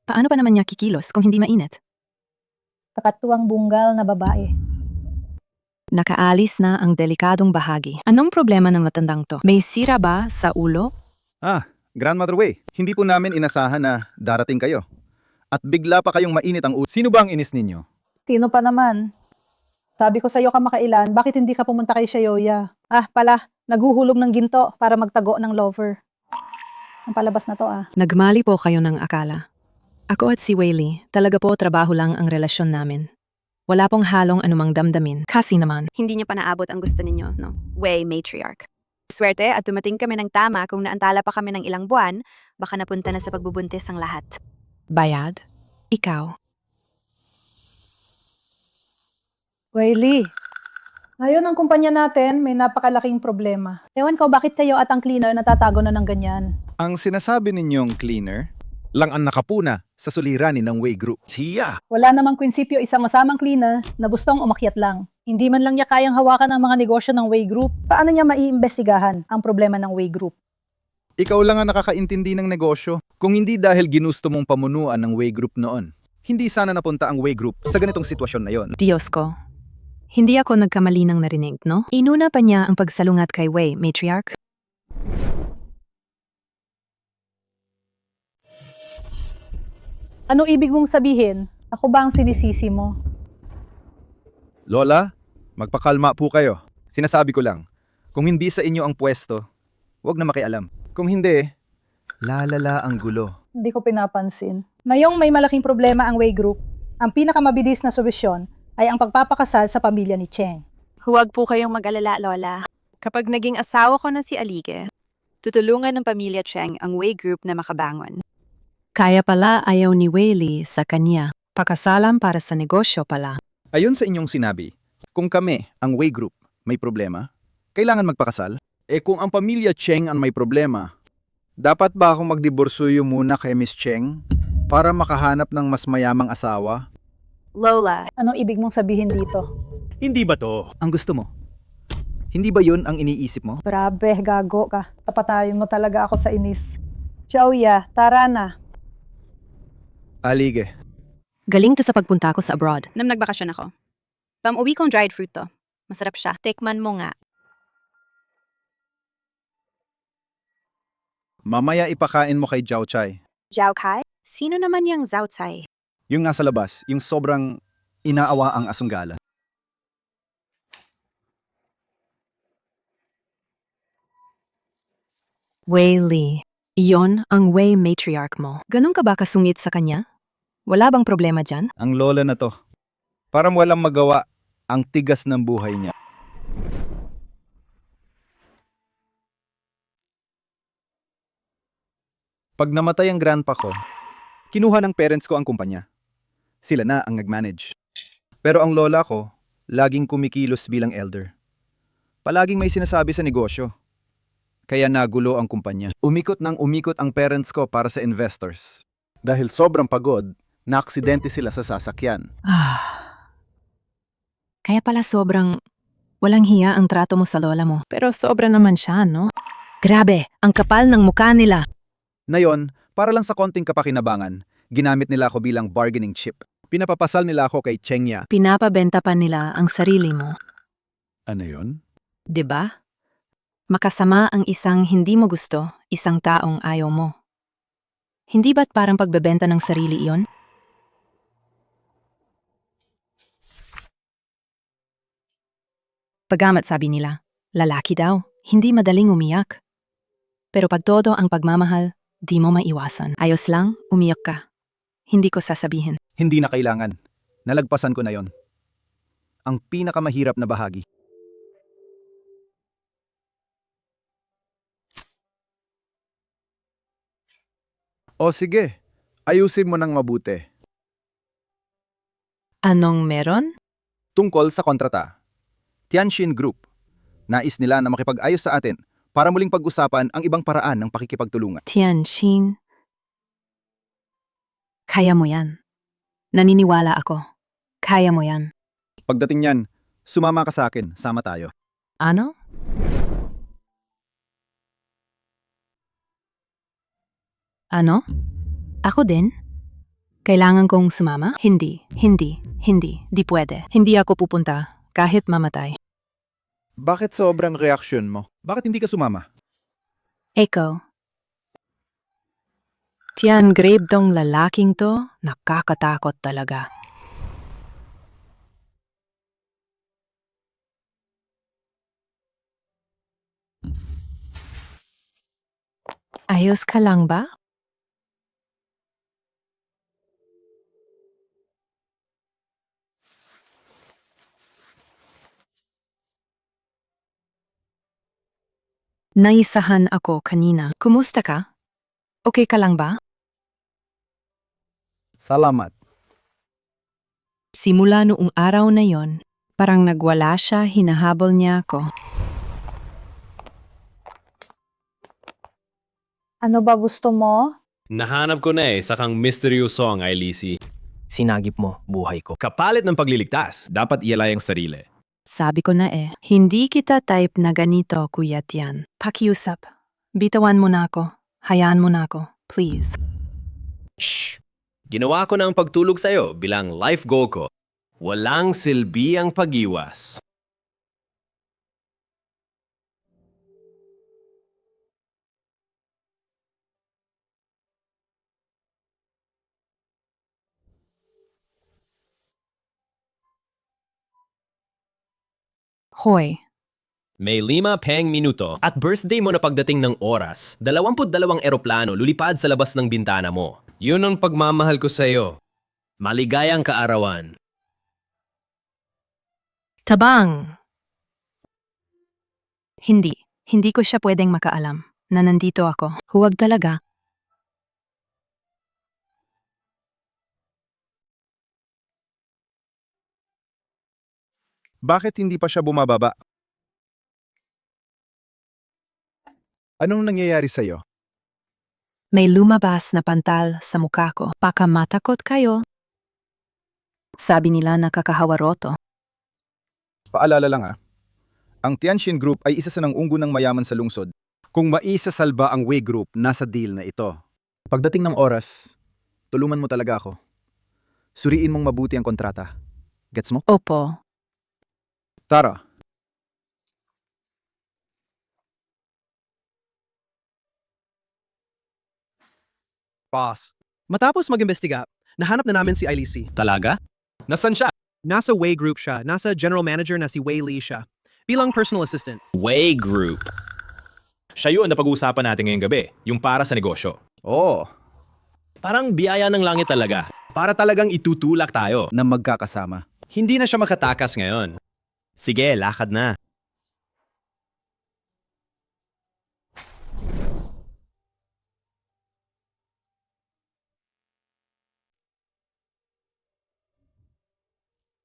Paano pa naman niya kikilos kung hindi mainit? Kakatuwang bunggal na babae. Nakaalis na ang delikadong bahagi. Anong problema ng matandang to? May sira ba sa ulo? Ah, Grandmother Wei. Hindi po namin inasahan na darating kayo. At bigla pa kayong mainit ang ulo. Sino ba ang inis ninyo? Sino pa naman? Sabi ko sa'yo kamakailan, bakit hindi ka pumunta kay Xiaoya? Ah, pala, naguhulog ng ginto para magtago ng lover. Ang palabas na to ah. Nagmali po kayo ng akala. Ako at si Wei Li, talaga po trabaho lang ang relasyon namin. Wala pong halong anumang damdamin. Kasi naman. Hindi niyo pa naabot ang gusto ninyo, no? Way matriarch. Swerte at dumating kami ng tama kung naantala pa kami ng ilang buwan, baka napunta na sa pagbubuntis ang lahat. Bayad? Ikaw? Wiley, ngayon ang kumpanya natin may napakalaking problema. Ewan ko bakit kayo at ang cleaner natatago na ng ganyan. Ang sinasabi ninyong cleaner lang ang nakapuna sa suliranin ng Wei Group. Siya! Wala namang prinsipyo isang masamang cleaner na gustong umakyat lang. Hindi man lang niya kayang hawakan ang mga negosyo ng Wei Group. Paano niya maiimbestigahan ang problema ng Wei Group? Ikaw lang ang nakakaintindi ng negosyo. Kung hindi dahil ginusto mong pamunuan ng Wei Group noon, hindi sana napunta ang Wei Group sa ganitong sitwasyon na yon. Diyos ko. Hindi ako nagkamali ng narinig, no? Inuna pa niya ang pagsalungat kay Wei, matriarch. Ano ibig mong sabihin? Ako ba ang sinisisi mo? Lola, magpakalma po kayo. Sinasabi ko lang, kung hindi sa inyo ang pwesto, huwag na makialam. Kung hindi, lalala ang gulo. Hindi ko pinapansin. Ngayong may malaking problema ang Wei Group, ang pinakamabilis na solusyon ay ang pagpapakasal sa pamilya ni Cheng. Huwag po kayong mag-alala, Lola. Kapag naging asawa ko na si Alige, tutulungan ng pamilya Cheng ang Wei Group na makabangon. Kaya pala ayaw ni Wei Li sa kanya. Pakasalan para sa negosyo pala. Ayon sa inyong sinabi, kung kami, ang Wei Group, may problema, kailangan magpakasal? Kung ang pamilya Cheng ang may problema, dapat ba akong magdiborsuyo muna kay Miss Cheng para makahanap ng mas mayamang asawa? Lola, Anong ibig mong sabihin dito? Hindi ba to? Ang gusto mo? Hindi ba yun ang iniisip mo? Grabe, gago ka. Papatayin mo talaga ako sa inis. Xiaoya, tara na. Alige. Galing to sa pagpunta ko sa abroad. nang nagbakasyon ako. Pam-uwi kong dried fruit to. Masarap siya. Tikman mo nga. Mamaya ipakain mo kay Jiao Chai. Zhao Kai? Sino naman yung Zhao Cai? Yung nasa labas, yung sobrang inaawa ang asunggala. Wei Li, iyon ang Wei matriarch mo. Ganun ka ba kasungit sa kanya? Wala bang problema dyan? Ang lola na to. Parang walang magawa ang tigas ng buhay niya. Pag namatay ang grandpa ko, kinuha ng parents ko ang kumpanya. Sila na ang nag-manage. Pero ang lola ko, laging kumikilos bilang elder. Palaging may sinasabi sa negosyo. Kaya nagulo ang kumpanya. Umikot ng umikot ang parents ko para sa investors. Dahil sobrang pagod, naaksidente sila sa sasakyan. Kaya pala sobrang walang hiya ang trato mo sa lola mo. Pero sobra naman siya, no? Grabe, ang kapal ng mukha nila. Ngayon, para lang sa konting kapakinabangan, ginamit nila ako bilang bargaining chip. Pinapapasal nila ako kay Chengya. Pinapabenta pa nila ang sarili mo. Ano yun? 'Di ba? Makasama ang isang hindi mo gusto, isang taong ayaw mo. Hindi ba't parang pagbebenta ng sarili iyon? Pagamat sabi nila, lalaki daw, hindi madaling umiyak. Pero pag todo ang pagmamahal, di mo maiwasan. Ayos lang, umiyak ka. Hindi ko sasabihin. Hindi na kailangan. Nalagpasan ko na yon. Ang pinakamahirap na bahagi. O sige, ayusin mo ng mabuti. Anong meron? Tungkol sa kontrata. Tianjin Group. Nais nila na makipag-ayos sa atin para muling pag-usapan ang ibang paraan ng pakikipagtulungan. Tianjin. Kaya mo yan. Naniniwala ako. Kaya mo yan. Pagdating niyan, sumama ka sa akin, sama tayo. Ano? Ano? Ako din? Kailangan kong sumama? Hindi. Di pwede. Hindi ako pupunta, kahit mamatay. Bakit sobrang reaksyon mo? Bakit hindi ka sumama? Ikaw. Tiyan grave tong lalaking to, nakakatakot talaga. Ayos ka lang ba? Naisahan ako kanina. Kumusta ka? Okay ka lang ba? Salamat. Simula noong araw na yon, parang nagwala siya, hinahabol niya ako. Ano ba gusto mo? Nahanap ko na sakang misteryoso ang Ailisi. Sinagip mo, buhay ko. Kapalit ng pagliligtas, dapat ialay ang sarili. Sabi ko na hindi kita type na ganito, Kuya Tian. Pakiusap. Bitawan mo na ako. Hayaan mo na ako. Please. Shh! Ginawa ko na ang pagtulog sa'yo bilang life goal ko. Walang silbi ang pag-iwas. Hoy, May 5 peng minuto at birthday mo na pagdating ng oras. 22 eroplano lulipad sa labas ng bintana mo. Yun ang pagmamahal ko sa'yo. Maligayang kaarawan. tabang! Hindi ko siya pwedeng makaalam na nandito ako. Huwag talaga. Bakit hindi pa siya bumababa? Anong nangyayari sa'yo? May lumabas na pantal sa mukha ko. Baka matakot kayo. Sabi nila nakakahawaroto. Paalala lang ang Tianjin Group ay isa sa unggo ng mayaman sa lungsod. Kung maisasalba ang Wei Group, nasa deal na ito. Pagdating ng oras, tulungan mo talaga ako. Suriin mong mabuti ang kontrata. Gets mo? Opo. Tara. Boss. Matapos mag-imbestiga, nahanap na namin si Ailisi. Talaga? Nasaan siya? Nasa Way Group siya. Nasa general manager na si Wei Lee siya. Bilang personal assistant. Way Group. Siya yun na pag-uusapan natin ngayong gabi, yung para sa negosyo. Oo, Parang biyaya ng langit talaga. Para talagang itutulak tayo. na magkakasama. Hindi na siya makatakas ngayon. Sige, lakad na.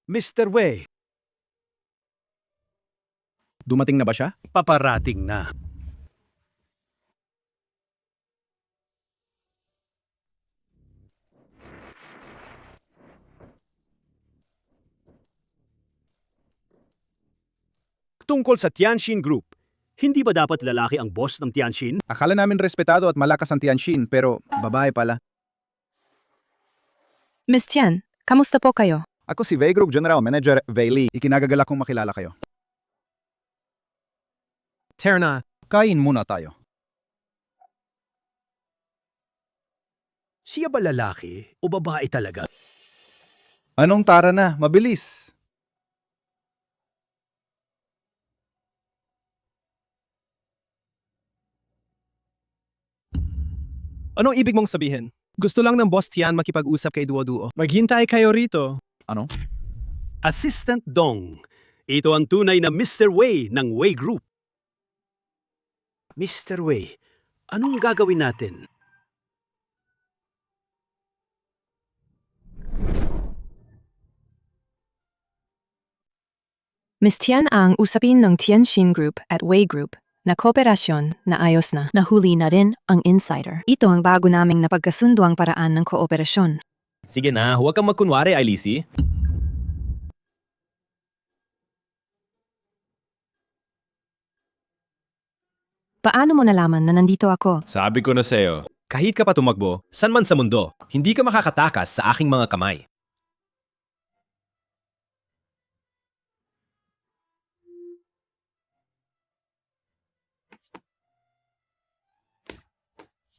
Mr. Wei, Dumating na ba siya? paparating na. Tungkol sa Tianxin Group, hindi ba dapat lalaki ang boss ng Tianxin? Akala namin respetado at malakas ang Tianxin, pero babae pala. Miss Tian, kamusta po kayo? Ako si Wei Group General Manager Wei Lee. Ikinagagalak kong makilala kayo. Terna, Kain muna tayo. Siya ba lalaki o babae talaga? Anong tara na? Mabilis. anong ibig mong sabihin? Gusto lang ng boss Tian makipag-usap kay Duo-Duo. Maghintay kayo rito. Assistant Dong. Ito ang tunay na Mr. Wei ng Wei Group. Mr. Wei, anong gagawin natin? Miss Tian ang usapin ng Tianxin Group at Wei Group na kooperasyon na ayos na. Nahuli na rin ang insider. Ito ang bago naming napagkasundo ang paraan ng kooperasyon. Sige na, huwag kang magkunwari, Ailisi. Paano mo nalaman na nandito ako? Sabi ko na sa'yo, kahit ka pa tumakbo, san man sa mundo, hindi ka makakatakas sa aking mga kamay.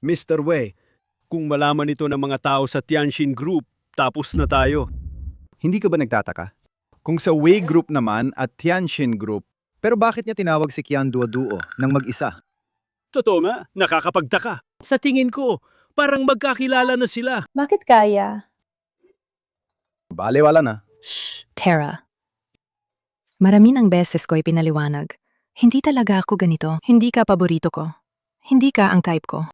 Mr. Wei, kung malaman ito ng mga tao sa Tianxin Group, tapos na tayo. Hindi ka ba nagtataka? Kung sa Wei Group naman at Tianxin Group, pero bakit niya tinawag si Qian Duo-Duo nang mag-isa? Totoo nga, nakakapagtaka. Sa tingin ko, parang magkakilala na sila. Bakit kaya? Baliwala na. Shh, Tara. Marami ng beses ko'y pinaliwanag. Hindi talaga ako ganito. Hindi ka paborito ko. Hindi ka ang type ko.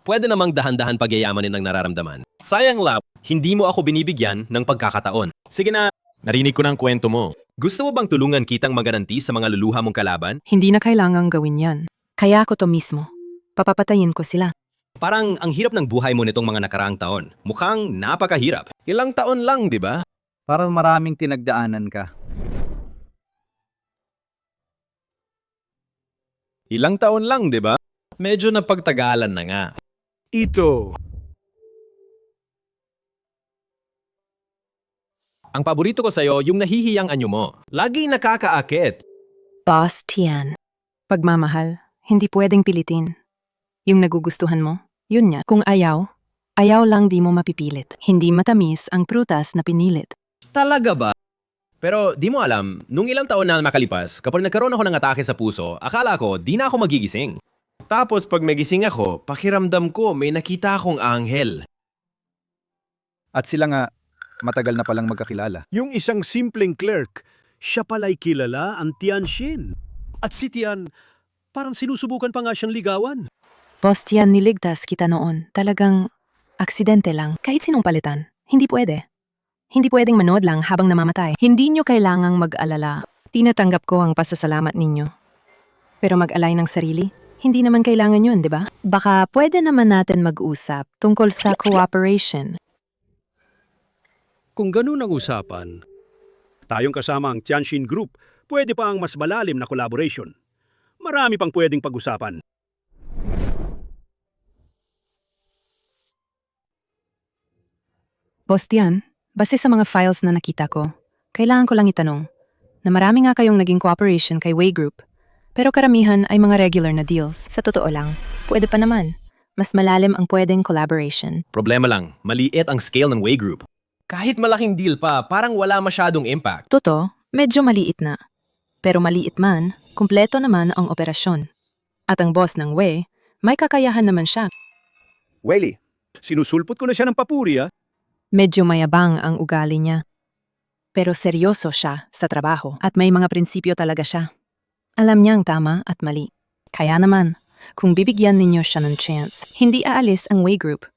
Pwede namang dahan-dahan pagyayamanin ng nararamdaman. Sayang lang, hindi mo ako binibigyan ng pagkakataon. Sige na, narinig ko ng kwento mo. Gusto mo bang tulungan kitang magananti sa mga luluha mong kalaban? Hindi na kailangang gawin yan. Kaya ako to mismo. Papapatayin ko sila. Parang ang hirap ng buhay mo nitong mga nakaraang taon. Mukhang napakahirap. Ilang taon lang, di ba? Parang maraming tinagdaanan ka. Ilang taon lang, di ba? Medyo napagtagalan na nga. Ito. Ang paborito ko sa'yo, yung nahihiyang anyo mo. Lagi nakakaakit. Boss Tian. Pagmamahal, hindi pwedeng pilitin. Yung nagugustuhan mo, yun niya. Kung ayaw, ayaw lang di mo mapipilit. Hindi matamis ang prutas na pinilit. Talaga ba? Pero di mo alam, nung ilang taon na makalipas, kapag nagkaroon ako ng atake sa puso, akala ko di na ako magigising. Tapos pag magising ako, pakiramdam ko may nakita akong anghel. At sila nga, matagal na palang magkakilala. Yung isang simpleng clerk, siya pala'y kilala ang Tianxin. At si Tian, parang sinusubukan pa nga siyang ligawan. Boss Tian, niligtas kita noon. Talagang aksidente lang. Kahit sinong palitan, hindi pwede. Hindi pwedeng manood lang habang namamatay. Hindi nyo kailangang mag-alala. Tinatanggap ko ang pasasalamat ninyo. Pero mag-alay ng sarili, hindi naman kailangan yun, di ba? Baka pwede naman natin mag-usap tungkol sa cooperation. Kung ganun ang usapan, tayong kasama ang Tianxin Group, pwede pa ang mas malalim na collaboration. Marami pang pwedeng pag-usapan. Boss Tian, base sa mga files na nakita ko, kailangan ko lang itanong na marami nga kayong naging cooperation kay Wei Group, pero karamihan ay mga regular na deals. Sa totoo lang, pwede pa naman. Mas malalim ang pwedeng collaboration. Problema lang, maliit ang scale ng Way Group. Kahit malaking deal pa, parang wala masyadong impact. Totoo, medyo maliit na. Pero maliit man, kumpleto naman ang operasyon. At ang boss ng Way, may kakayahan naman siya. Wayley, Sinusulpot ko na siya ng papuri, ah. Medyo mayabang ang ugali niya. Pero seryoso siya sa trabaho at may mga prinsipyo talaga siya. Alam niya ang tama at mali. Kaya naman, kung bibigyan ninyo siya ng chance, hindi aalis ang Way Group.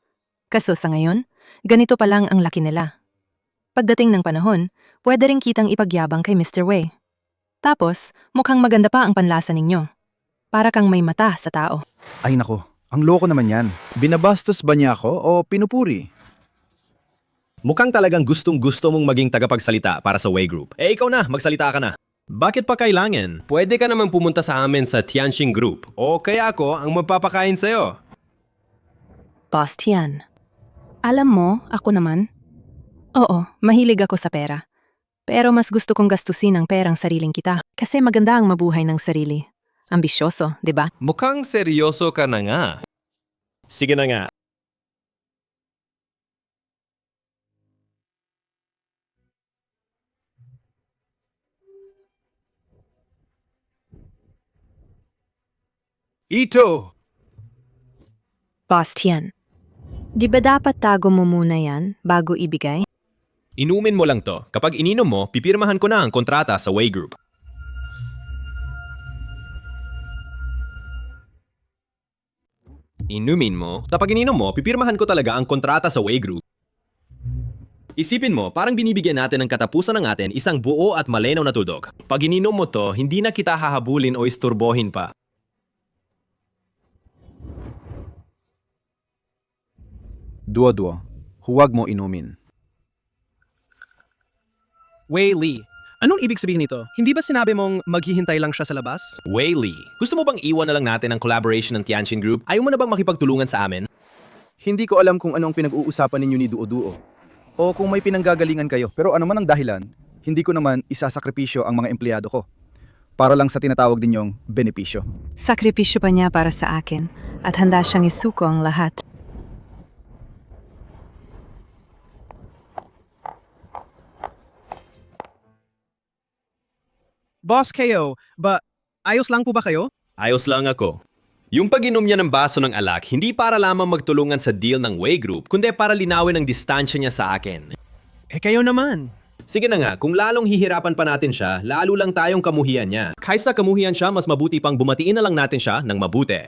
Kaso sa ngayon, ganito pa lang ang laki nila. Pagdating ng panahon, pwede rin kitang ipagyabang kay Mr. Way. Tapos, mukhang maganda pa ang panlasa ninyo. Para kang may mata sa tao. ay nako, ang loko naman yan. Binabastos ba niya ako o pinupuri? Mukhang talagang gustong-gusto mong maging tagapagsalita para sa Way Group. Eh ikaw na, magsalita ka na. Bakit pa kailangan? Pwede ka naman pumunta sa amin sa Tianxing Group o kaya ako ang magpapakain sa'yo. Boss Tian. Alam mo, ako naman. Oo, mahilig ako sa pera. Pero mas gusto kong gastusin ang perang sariling kita. Kasi maganda ang mabuhay ng sarili. Ambisyoso, di ba? Mukhang seryoso ka na nga. Sige na nga. Ito! Boss Tian. Di ba dapat tago mo muna yan bago ibigay? Inumin mo lang to. Kapag ininom mo, pipirmahan ko na ang kontrata sa Way Group. Inumin mo? Kapag ininom mo, pipirmahan ko talaga ang kontrata sa Way Group. Isipin mo, parang binibigyan natin ng katapusan ng atin isang buo at malinaw na tuldok. Pag ininom mo to, hindi na kita hahabulin o isturbohin pa. Duo-duo, huwag mo inumin. Wayley, anong ibig sabihin nito? Hindi ba sinabi mong maghihintay lang siya sa labas? Wayley, gusto mo bang iwan na lang natin ang collaboration ng Tianjin Group? Ayaw mo na bang makipagtulungan sa amin? Hindi ko alam kung anong pinag-uusapan ninyo ni Duo-duo. O kung may pinanggagalingan kayo. Pero ano man ang dahilan, hindi ko naman isasakripisyo ang mga empleyado ko. Para lang sa tinatawag ninyong benepisyo. Sakripisyo pa niya para sa akin at handa siyang isuko ang lahat. Boss kayo, ayos lang po ba kayo? Ayos lang ako. Yung pag-inom niya ng baso ng alak, hindi para lamang magtulungan sa deal ng Way Group, kundi para linawin ang distansya niya sa akin. Eh kayo naman. Sige na nga, kung lalong hihirapan pa natin siya, lalo lang tayong kamuhian niya. Kaysa kamuhian siya, mas mabuti pang bumatiin na lang natin siya ng mabuti.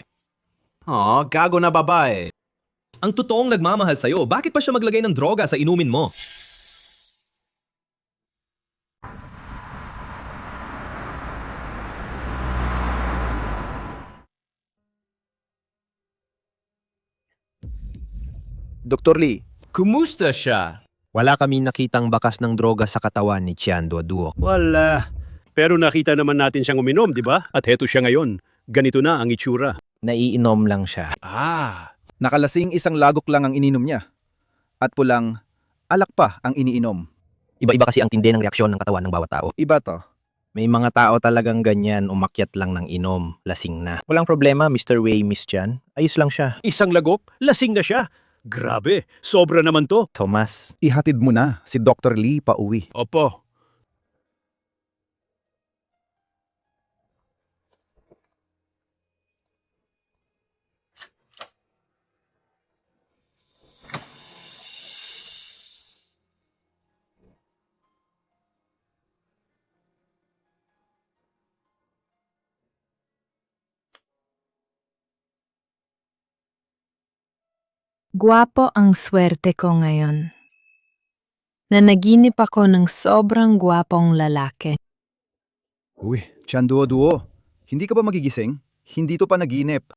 Oh, gago na babae. Ang totoong nagmamahal sa'yo, bakit pa siya maglagay ng droga sa inumin mo? Dr. Lee, Kumusta siya? Wala kami nakitang bakas ng droga sa katawan ni Tian Duo-duo. Wala. Pero nakita naman natin siyang uminom, di ba? At heto siya ngayon. Ganito na ang itsura. Naiinom lang siya. Ah, nakalasing isang lagok lang ang ininom niya. At pulang alak pa ang iniinom. Iba-iba kasi ang tindi ng reaksyon ng katawan ng bawat tao. Iba to. May mga tao talagang ganyan, umakyat lang ng inom, lasing na. Walang problema, Mr. Wei, Miss Chan. Ayos lang siya. isang lagop, lasing na siya. Grabe, sobra naman to. Thomas, Ihatid mo na si Dr. Lee pa uwi. Opo. Guwapo ang swerte ko ngayon. Nanaginip ako ng sobrang gwapong lalaki. Uy, Chan Duo-duo. Hindi ka ba magigising? Hindi to panaginip.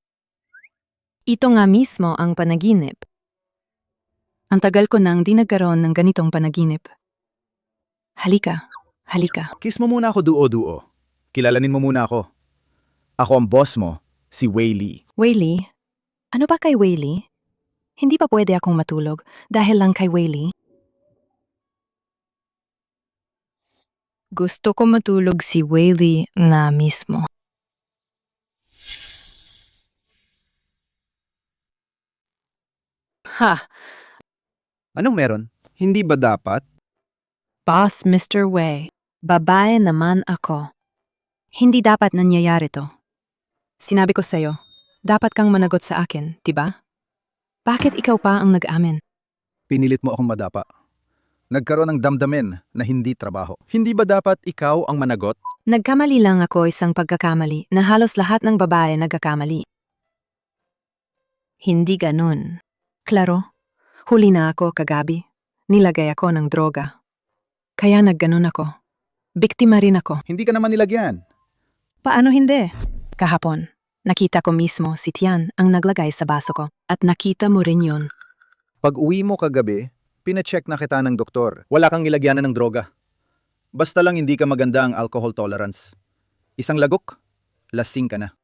Ito nga mismo ang panaginip. Ang tagal ko nang di nagkaroon ng ganitong panaginip. Halika, halika. Kiss mo muna ako, Duo-duo. Kilalanin mo muna ako. Ako ang boss mo, si Wei Lee. Wayley? Ano ba kay Wayley? Hindi pa pwede akong matulog dahil lang kay Wayley? Gusto ko matulog si Wayley na mismo. Ha! Anong meron? Hindi ba dapat? Boss Mr. Wei, babae naman ako. Hindi dapat nangyayari to. Sinabi ko sa'yo, dapat kang managot sa akin, di ba? Bakit ikaw pa ang nag-amin? Pinilit mo akong madapa. Nagkaroon ng damdamin na hindi trabaho. Hindi ba dapat ikaw ang managot? Nagkamali lang ako isang pagkakamali na halos lahat ng babae nagkakamali. Hindi ganun. Klaro, huli na ako kagabi. Nilagay ako ng droga. Kaya nagganon ako. Biktima rin ako. Hindi ka naman nilagyan. Paano hindi? Kahapon, nakita ko mismo si Tian ang naglagay sa baso ko. At nakita mo rin yun. Pag uwi mo kagabi, pinacheck na kita ng doktor. Wala kang nilagyanan ng droga. Basta lang hindi ka maganda ang alcohol tolerance. Isang lagok, lasing ka na.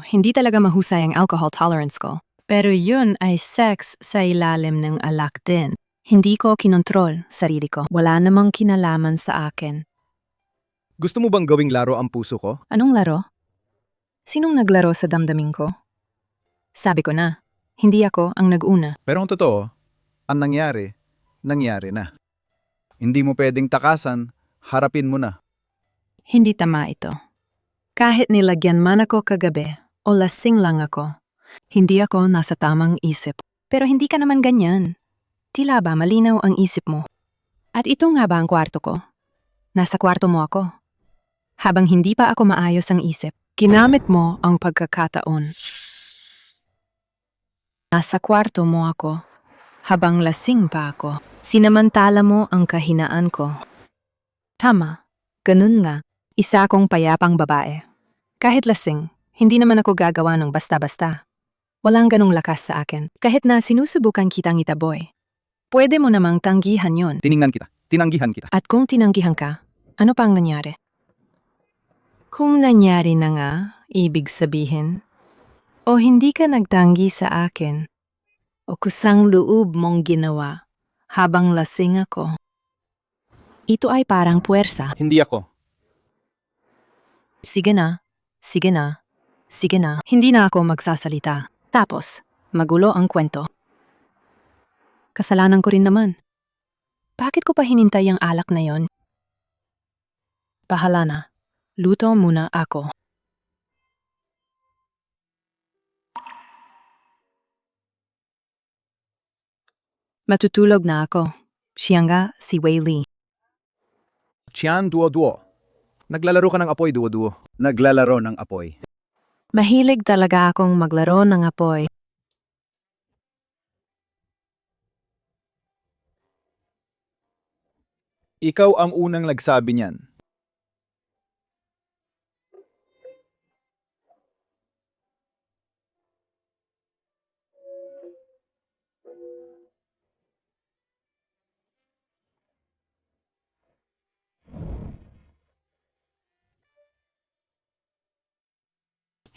Hindi talaga mahusay ang alcohol tolerance ko. Pero yun ay sex sa ilalim ng alak din. Hindi ko kinontrol sarili ko. Wala namang kinalaman sa akin. Gusto mo bang gawing laro ang puso ko? Anong laro? Sinong naglaro sa damdamin ko? Sabi ko na, hindi ako ang nag-una. Pero ang totoo, ang nangyari, nangyari na. Hindi mo pwedeng takasan, harapin mo na. Hindi tama ito. Kahit nilagyan man ako kagabi o lasing lang ako, hindi ako nasa tamang isip. Pero hindi ka naman ganyan. Tila ba malinaw ang isip mo? At ito nga ba ang kwarto ko? Nasa kwarto mo ako. Habang hindi pa ako maayos ang isip, ginamit mo ang pagkakataon. Nasa kwarto mo ako. Habang lasing pa ako, sinamantala mo ang kahinaan ko. Tama, ganun nga. Isa akong payapang babae. Kahit lasing, hindi naman ako gagawa ng basta-basta. Walang ganong lakas sa akin. Kahit na sinusubukan kitang itaboy. Pwede mo namang tanggihan yon. Tiningnan kita, tinanggihan kita. At kung tinanggihan ka, ano pang nangyari? Kung nangyari na nga, ibig sabihin, o hindi ka nagtanggi sa akin, o kusang loob mong ginawa habang lasing ako. Ito ay parang puwersa. Hindi ako. Sige na, sige na, sige na. Hindi na ako magsasalita. Tapos, magulo ang kwento. Kasalanan ko rin naman. Bakit ko pa hinintay ang alak na yon? Bahala na. Luto muna ako. Matutulog na ako. Siya nga si Wei Li. Tiyan duo-duo. Naglalaro ka ng apoy, duo-duo. Naglalaro ng apoy. Mahilig talaga akong maglaro ng apoy. Ikaw ang unang nagsabi niyan.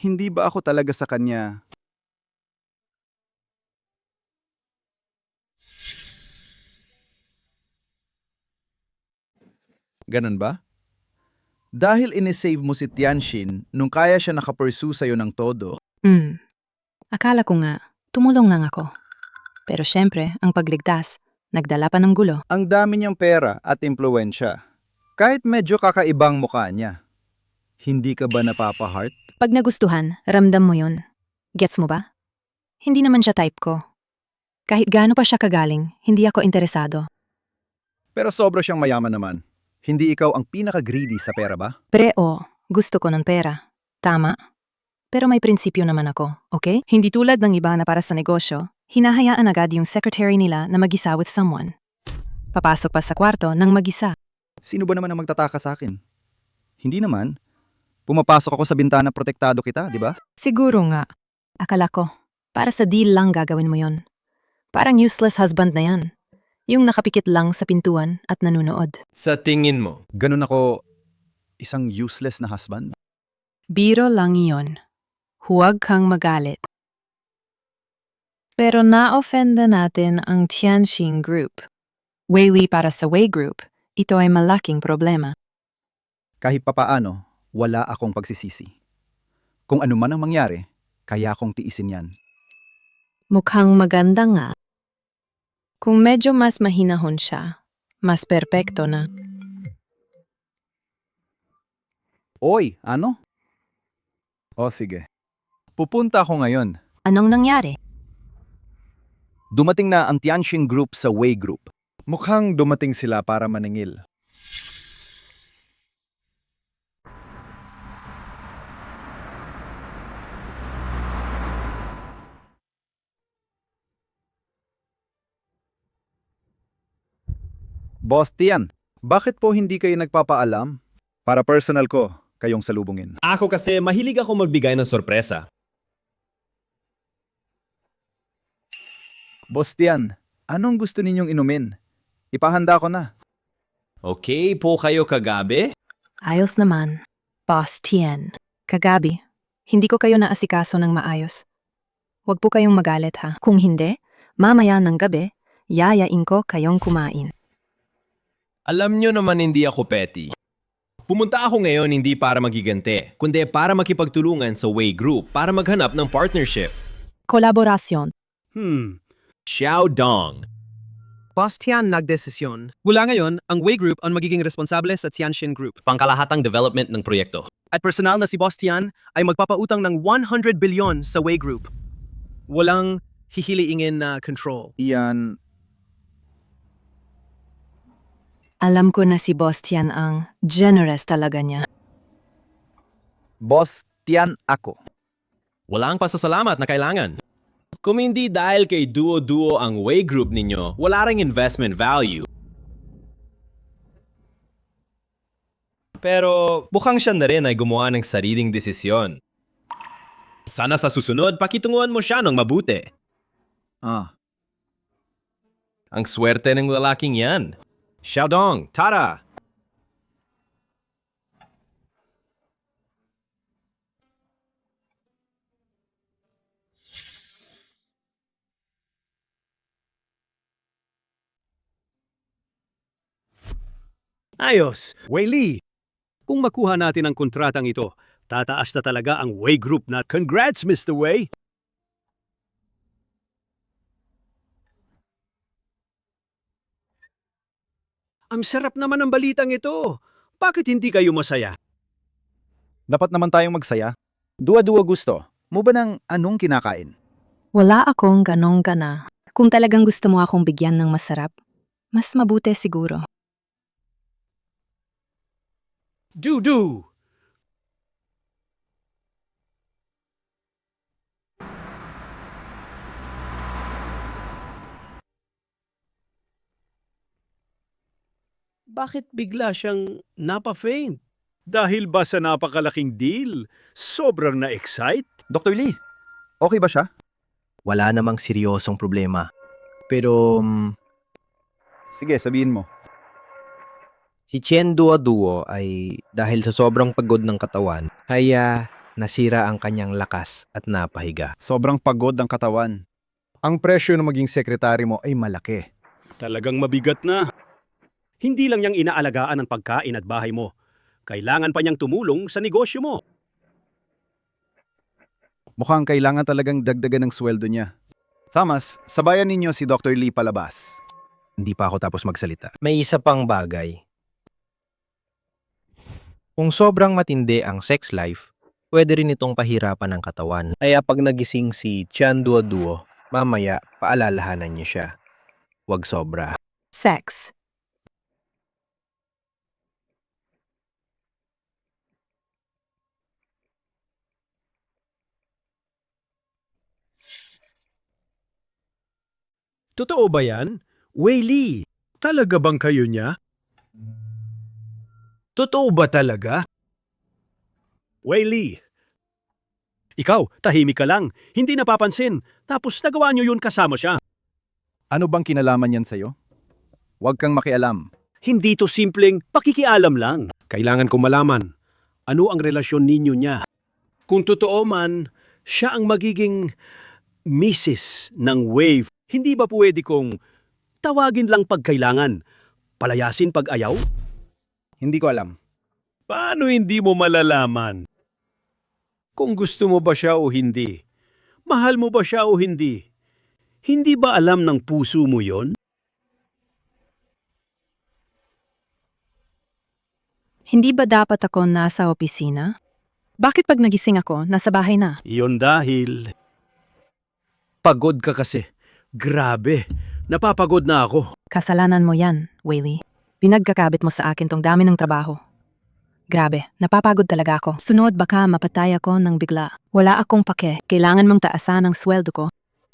Hindi ba ako talaga sa kanya? Ganun ba? Dahil inisave mo si Tianxin nung kaya siya nakapursue sa'yo ng todo, Akala ko nga, tumulong lang ako. Pero syempre, ang pagligtas, nagdala pa ng gulo. ang dami niyang pera at impluensya. Kahit medyo kakaibang mukha niya. Hindi ka ba napapa-heart? Pag nagustuhan, ramdam mo yun. Gets mo ba? Hindi naman siya type ko. Kahit gaano pa siya kagaling, hindi ako interesado. Pero sobra siyang mayaman naman. Hindi ikaw ang pinaka-greedy sa pera ba? Gusto ko ng pera. Tama. Pero may prinsipyo naman ako, okay? Hindi tulad ng iba na para sa negosyo, hinahayaan agad yung secretary nila na mag-isa with someone. Papasok pa sa kwarto ng mag-isa. Sino ba naman ang magtataka sa akin? Hindi naman. Pumapasok ako sa bintana, protektado kita, di ba? Siguro nga. Akala ko, para sa deal lang gagawin mo yon. Parang useless husband na yan. Yung nakapikit lang sa pintuan at nanunood. Sa tingin mo, Ganun ako isang useless na husband? Biro lang iyon. Huwag kang magalit. Pero na-offenda natin ang Tianxin Group. Wei Li para sa Wei Group, ito ay malaking problema. Kahit papaano, wala akong pagsisisi. Kung ano man ang mangyari, Kaya kong tiisin yan. Mukhang maganda nga. Kung medyo mas mahinahon siya, mas perpekto na. Oy, ano? O sige. Pupunta ako ngayon. Anong nangyari? Dumating na ang Tianjin Group sa Wei Group. Mukhang dumating sila para maningil. Boss Tian, bakit po hindi kayo nagpapaalam? Para personal ko, kayong salubungin. Ako kasi mahilig ako magbigay ng sorpresa. Boss Tian, anong gusto ninyong inumin? Ipahanda ko na. Okay po kayo kagabi? Ayos naman. Boss Tien. Kagabi, hindi ko kayo naasikaso ng maayos. Huwag po kayong magalit ha. Kung hindi, mamaya ng gabi, yayain ko kayong kumain. Alam nyo naman hindi ako petty. Pumunta ako ngayon hindi para magigante, kundi para makipagtulungan sa Wei Group para maghanap ng partnership. Kolaborasyon. Xiao Dong. Boss Tian nagdesisyon. Mula ngayon, ang Wei Group ang magiging responsable sa Tianjin Group. Pangkalahatang development ng proyekto. At personal na si Boss Tian ay magpapautang ng 100 bilyon sa Wei Group. Walang hihiliingin na control. Iyan, Alam ko na si Boss Tien ang generous talaga niya. Boss Tian ako. Walang pasasalamat na kailangan. Kung hindi dahil kay Duo-Duo ang Wei Group ninyo, wala ring investment value. Pero mukhang siya na rin ay gumawa ng sariling desisyon. Sana sa susunod, pakitunguhan mo siya ng mabuti. Ang swerte ng lalaking yan. Xiaodong, Tara! Ayos, Wei Li. Kung makuha natin ang kontratang ito, tataas na talaga ang Wei Group na. Congrats, Mr. Wei! Ang sarap naman ng balitang ito. Bakit hindi kayo masaya? Dapat naman tayong magsaya. Dua-dua gusto. Mo ba ng anong kinakain? Wala akong ganong gana. Kung talagang gusto mo akong bigyan ng masarap, mas mabuti siguro. Do! Bakit bigla siyang napa-faint? Dahil ba sa napakalaking deal? Sobrang na-excite? Dr. Lee, okay ba siya? Wala namang seryosong problema. Pero, Sige, sabihin mo. si Chen Duo-Duo ay dahil sa sobrang pagod ng katawan, kaya nasira ang kanyang lakas at napahiga. Sobrang pagod ang katawan. Ang presyo ng maging sekretary mo ay malaki. Talagang mabigat na. Hindi lang niyang inaalagaan ang pagkain at bahay mo. Kailangan pa niyang tumulong sa negosyo mo. Mukhang kailangan talagang dagdagan ng sweldo niya. Thomas, sabayan ninyo si Dr. Lee palabas. Hindi pa ako tapos magsalita. May isa pang bagay. Kung sobrang matindi ang sex life, pwede rin itong pahirapan ng katawan. Kaya pag nagising si Chan Duo-Duo, mamaya paalalahanan niyo siya. Huwag sobra. Sex. Totoo ba yan? Wei Li, talaga bang kayo niya? Totoo ba talaga? Wei Li, ikaw, tahimik ka lang, hindi napapansin, tapos nagawa niyo yun kasama siya. Ano bang kinalaman yan sa'yo? Huwag kang makialam. Hindi to simpleng pakikialam lang. Kailangan kong malaman, ano ang relasyon ninyo niya? Kung totoo man, siya ang magiging misis ng Wave. Hindi ba pwede kong tawagin lang pag kailangan, palayasin pag ayaw? Hindi ko alam. Paano hindi mo malalaman? Kung gusto mo ba siya o hindi, Mahal mo ba siya o hindi? Hindi ba alam ng puso mo yon? Hindi ba dapat ako nasa opisina? Bakit pag nagising ako, nasa bahay na? Iyon dahil... Pagod ka kasi. Grabe, napapagod na ako. Kasalanan mo yan, Wayley. Pinagkakabit mo sa akin tong dami ng trabaho. Grabe, napapagod talaga ako. Sunod baka mapatay ako ng bigla. Wala akong pake. Kailangan mong taasan ang sweldo ko.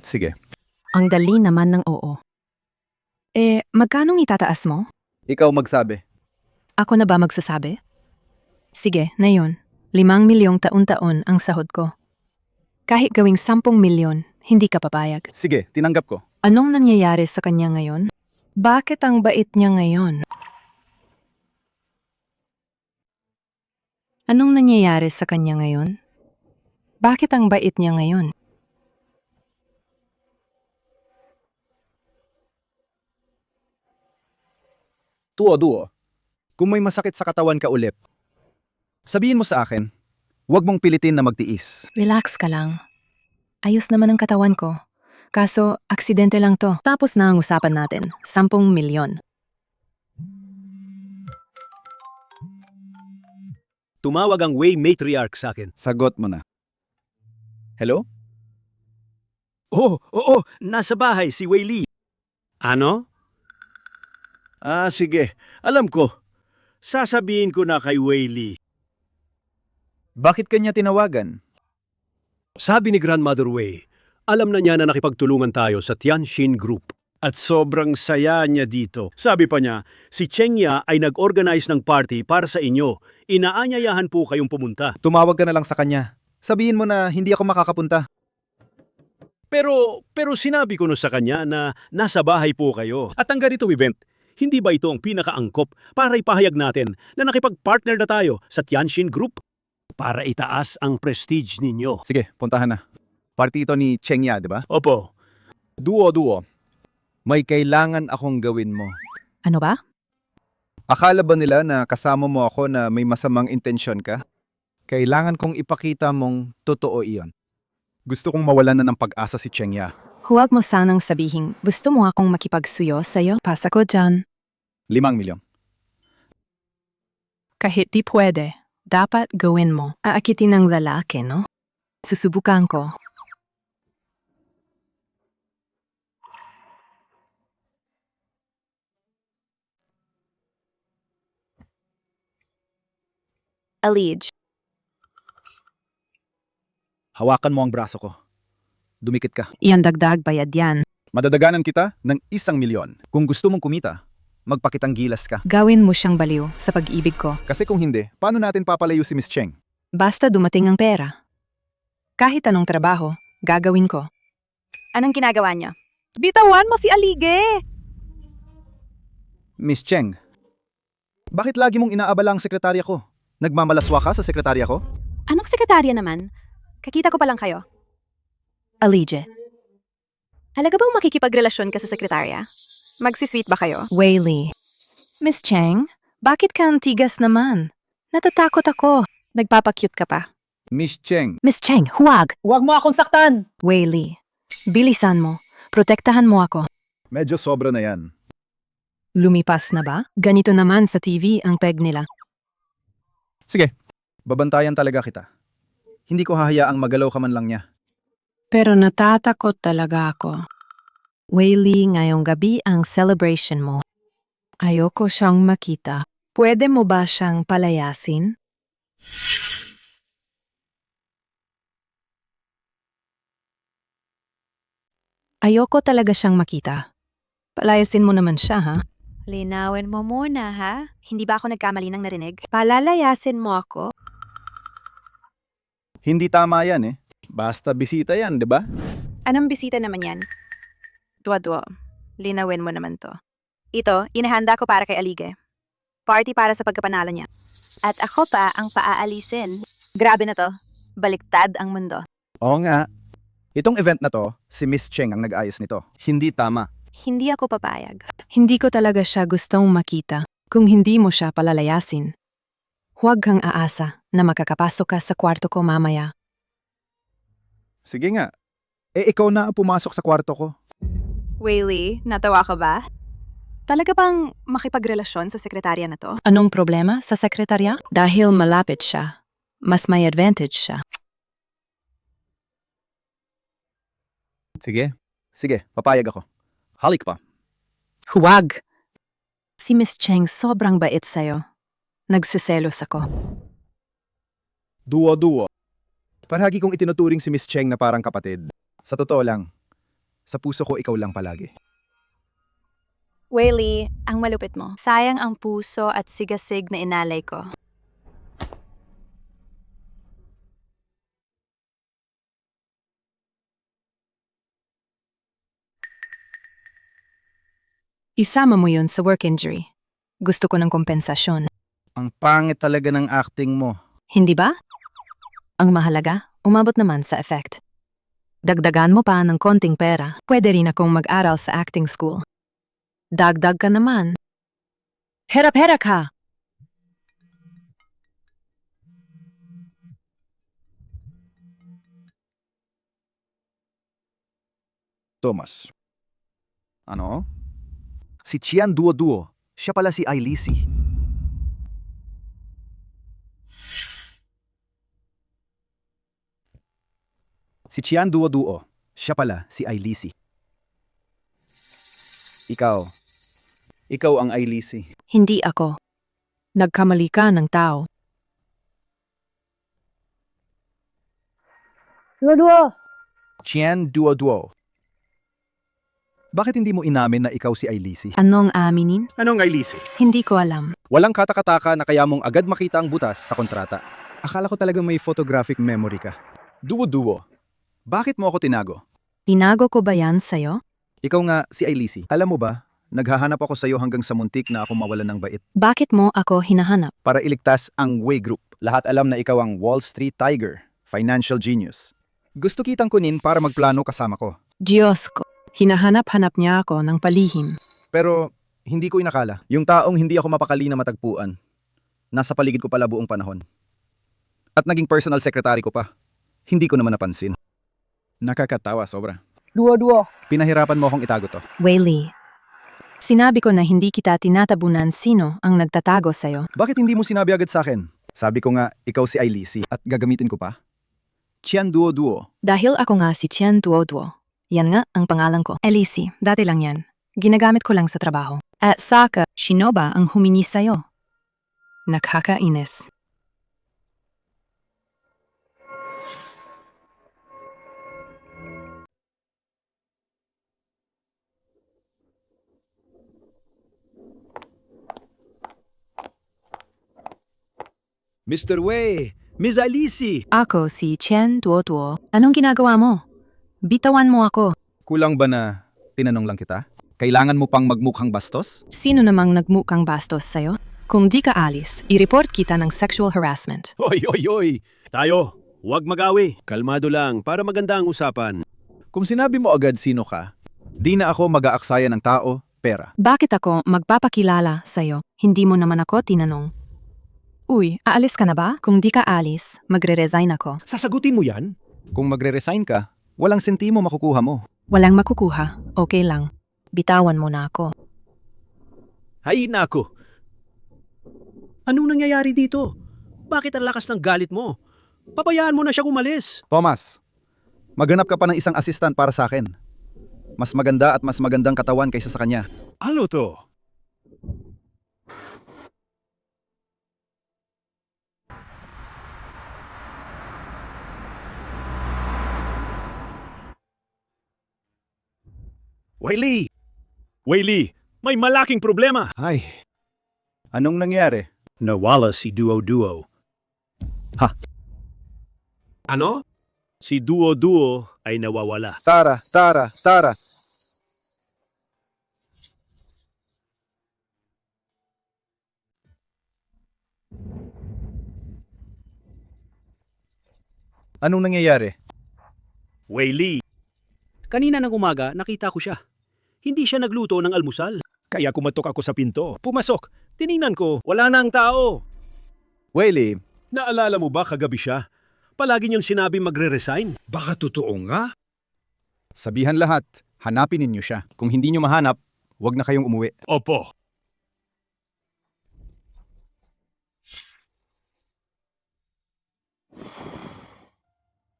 Sige, Ang dali naman ng oo. Magkanong itataas mo? ikaw magsabi. Ako na ba magsasabi? Sige, na yun. 5 milyong taon-taon ang sahod ko. Kahit gawing 10 milyon, hindi ka papayag. Sige, tinanggap ko. Anong nangyayari sa kanya ngayon? Bakit ang bait niya ngayon? Anong nangyayari sa kanya ngayon? Bakit ang bait niya ngayon? Duo. Kung may masakit sa katawan ka ulit, sabihin mo sa akin, huwag mong pilitin na magtiis. Relax ka lang. Ayos naman ang katawan ko. Kaso, aksidente lang to. Tapos na ang usapan natin. 10 milyon. Tumawag ang Way Matriarch sa akin. Sagot mo na. Hello? Oo, nasa bahay si Wei Lee. Ano? Sige. Alam ko. Sasabihin ko na kay Wei Lee. Bakit kanya tinawagan? Sabi ni Grandmother Wei, alam na niya na nakipagtulungan tayo sa Tianjin Group. At sobrang saya niya dito. Sabi pa niya, si Chengya ay nag-organize ng party para sa inyo. Inaanyayahan po kayong pumunta. Tumawag ka na lang sa kanya. Sabihin mo na hindi ako makakapunta. Pero sinabi ko no sa kanya na nasa bahay po kayo. At ang ganito event, hindi ba ito ang pinakaangkop para ipahayag natin na nakipag-partner na tayo sa Tianjin Group para itaas ang prestige ninyo? Sige, puntahan na. Party ito ni Chengya, di ba? Opo. Duo. May kailangan akong gawin mo. Ano ba? Akala ba nila na kasama mo ako na may masamang intensyon ka? Kailangan kong ipakita mong totoo iyon. Gusto kong mawalan na ng pag-asa si Chengya. Huwag mo sanang sabihin, gusto mo akong makipagsuyo sa'yo? Pasa ko dyan. 5 milyon. Kahit di pwede, dapat gawin mo. Aakitin ng lalaki, no? Susubukan ko. Alij. Hawakan mo ang braso ko. Dumikit ka. Iyan dagdag bayad yan. Madadaganan kita ng 1 milyon. Kung gusto mong kumita, magpakitang gilas ka. Gawin mo siyang baliw sa pag-ibig ko. Kasi kung hindi, paano natin papalayo si Miss Cheng? Basta dumating ang pera. Kahit anong trabaho, gagawin ko. Anong ginagawa niya? Bitawan mo si Alige! Miss Cheng, bakit lagi mong inaabala ang sekretarya ko? Nagmamalaswa ka sa sekretarya ko? Anong sekretarya naman? Kakita ko pa lang kayo. Alige. Halaga bang makikipagrelasyon ka sa sekretarya? Magsisweet ba kayo? Wayley. Miss Cheng, bakit ka ang tigas naman? Natatakot ako. Nagpapakyut ka pa. Miss Cheng, Miss Cheng, huwag! Huwag mo akong saktan. Wayley, bilisan mo. Protektahan mo ako. medyo sobra na yan. Lumipas na ba? Ganito naman sa TV ang peg nila. Sige, babantayan talaga kita. Hindi ko hahayaang magalaw ka man lang niya. Pero natatakot talaga ako. Wayley, ngayong gabi ang celebration mo. Ayoko siyang makita. Pwede mo ba siyang palayasin? Ayoko talaga siyang makita. Palayasin mo naman siya, ha? Linawin mo muna, ha? Hindi ba ako nagkamali ng narinig? Palalayasin mo ako? Hindi tama yan eh. Basta bisita yan, di ba? Anong bisita naman yan? Duwa-duwa. Linawin mo naman to. Ito, inahanda ko para kay Alige. Party para sa pagkapanalo niya. At ako pa ang paaalisin. Grabe na to. Baliktad ang mundo. Oo nga. Itong event na to, si Miss Cheng ang nag-ayos nito. Hindi tama. Hindi ako papayag. Hindi ko talaga siya gustong makita kung hindi mo siya palalayasin. Huwag kang aasa na makakapasok ka sa kwarto ko mamaya. Sige nga, ikaw na ang pumasok sa kwarto ko. Wayley, natawa ka ba? Talaga bang makipagrelasyon sa sekretarya na to? Anong problema sa sekretarya? Dahil malapit siya. Mas may advantage siya. Sige, papayag ako. Halik pa. Huwag! Si Miss Cheng sobrang bait sa'yo. Nagsiselos ako. Duo-duo. Paragi kong itinuturing si Miss Cheng na parang kapatid. Sa totoo lang, sa puso ko ikaw lang palagi. Wayley, ang malupit mo. Sayang ang puso at sigasig na inalay ko. Isama mo yun sa work injury. Gusto ko ng kompensasyon. Ang pangit talaga ng acting mo. Hindi ba? Ang mahalaga, umabot naman sa effect. Dagdagan mo pa ng konting pera. Pwede rin akong mag-aral sa acting school. Dagdag ka naman. Herap-herap ka! Thomas. Ano? Si Chian Duo-Duo. Siya pala si Ailisi. Si Chian Duo-Duo. Siya pala si Ailisi. Ikaw ang Ailisi. Hindi ako. Nagkamali ka ng tao. Duo-duo! Chian Duo-Duo. Bakit hindi mo inamin na ikaw si Ailisi? Anong aminin? Anong Ailisi? Hindi ko alam. Walang katakataka na kaya mong agad makita ang butas sa kontrata. Akala ko talagang may photographic memory ka. Duo-duo. Bakit mo ako tinago? Tinago ko ba yan sa'yo? Ikaw nga si Ailisi. Alam mo ba, naghahanap ako sa'yo hanggang sa muntik na ako mawalan ng bait. Bakit mo ako hinahanap? Para iligtas ang Way Group. Lahat alam na ikaw ang Wall Street Tiger, financial genius. Gusto kitang kunin para magplano kasama ko. Diyos ko. Hinahanap-hanap niya ako ng palihim. Pero hindi ko inakala. Yung taong hindi ako mapakali na matagpuan. Nasa paligid ko pala buong panahon. At naging personal secretary ko pa. Hindi ko naman napansin. Nakakatawa sobra. Duo-duo! Pinahirapan mo akong itago to. Wayley, sinabi ko na hindi kita tinatabunan sino ang nagtatago sa'yo. Bakit hindi mo sinabi agad sa akin? Sabi ko nga, ikaw si Ailisi at gagamitin ko pa. Chian Duo-Duo. Dahil ako nga si Chen Duo-Duo. Yan nga ang pangalan ko. Elisi, dati lang yan. Ginagamit ko lang sa trabaho. At saka, Shinoba ang humingi sa'yo. Nakakainis. Mr. Wei, Miss Ailisi. Ako si Chen Duo-Duo. Anong ginagawa mo? Bitawan mo ako. Kulang ba na tinanong lang kita? Kailangan mo pang magmukhang bastos? Sino namang nagmukhang bastos sa'yo? Kung di ka alis, i-report kita ng sexual harassment. Oy, oy, oy. Tayo, huwag mag-away. Kalmado lang para maganda ang usapan. Kung sinabi mo agad sino ka, di na ako mag-aaksaya ng tao, pera. Bakit ako magpapakilala sa'yo? Hindi mo naman ako tinanong. Uy, aalis ka na ba? Kung di ka alis, magre-resign ako. Sasagutin mo yan? Kung magre-resign ka, walang sentimo makukuha mo. Walang makukuha, okay lang. Bitawan mo na ako. Hay nako. Anong nangyayari dito? Bakit ang lakas ng galit mo? Pabayaan mo na siya umalis. Thomas, maghanap ka pa ng isang assistant para sa akin. Mas maganda at mas magandang katawan kaysa sa kanya. Ano to? Wayley! Wayley, may malaking problema. Ay, anong nangyari? Nawala si Duo-Duo. Ha? Ano? Si Duo-Duo ay nawawala. Tara! Anong nangyayari? Wayley! Kanina ng umaga, nakita ko siya. Hindi siya nagluto ng almusal. Kaya kumatok ako sa pinto. Pumasok. Tiningnan ko, wala na ang tao. Wayley, Naalala mo ba kagabi siya? Palagi niyang sinabi magre-resign. Baka totoo nga? Sabihan lahat, hanapin ninyo siya. Kung hindi nyo mahanap, huwag na kayong umuwi. Opo.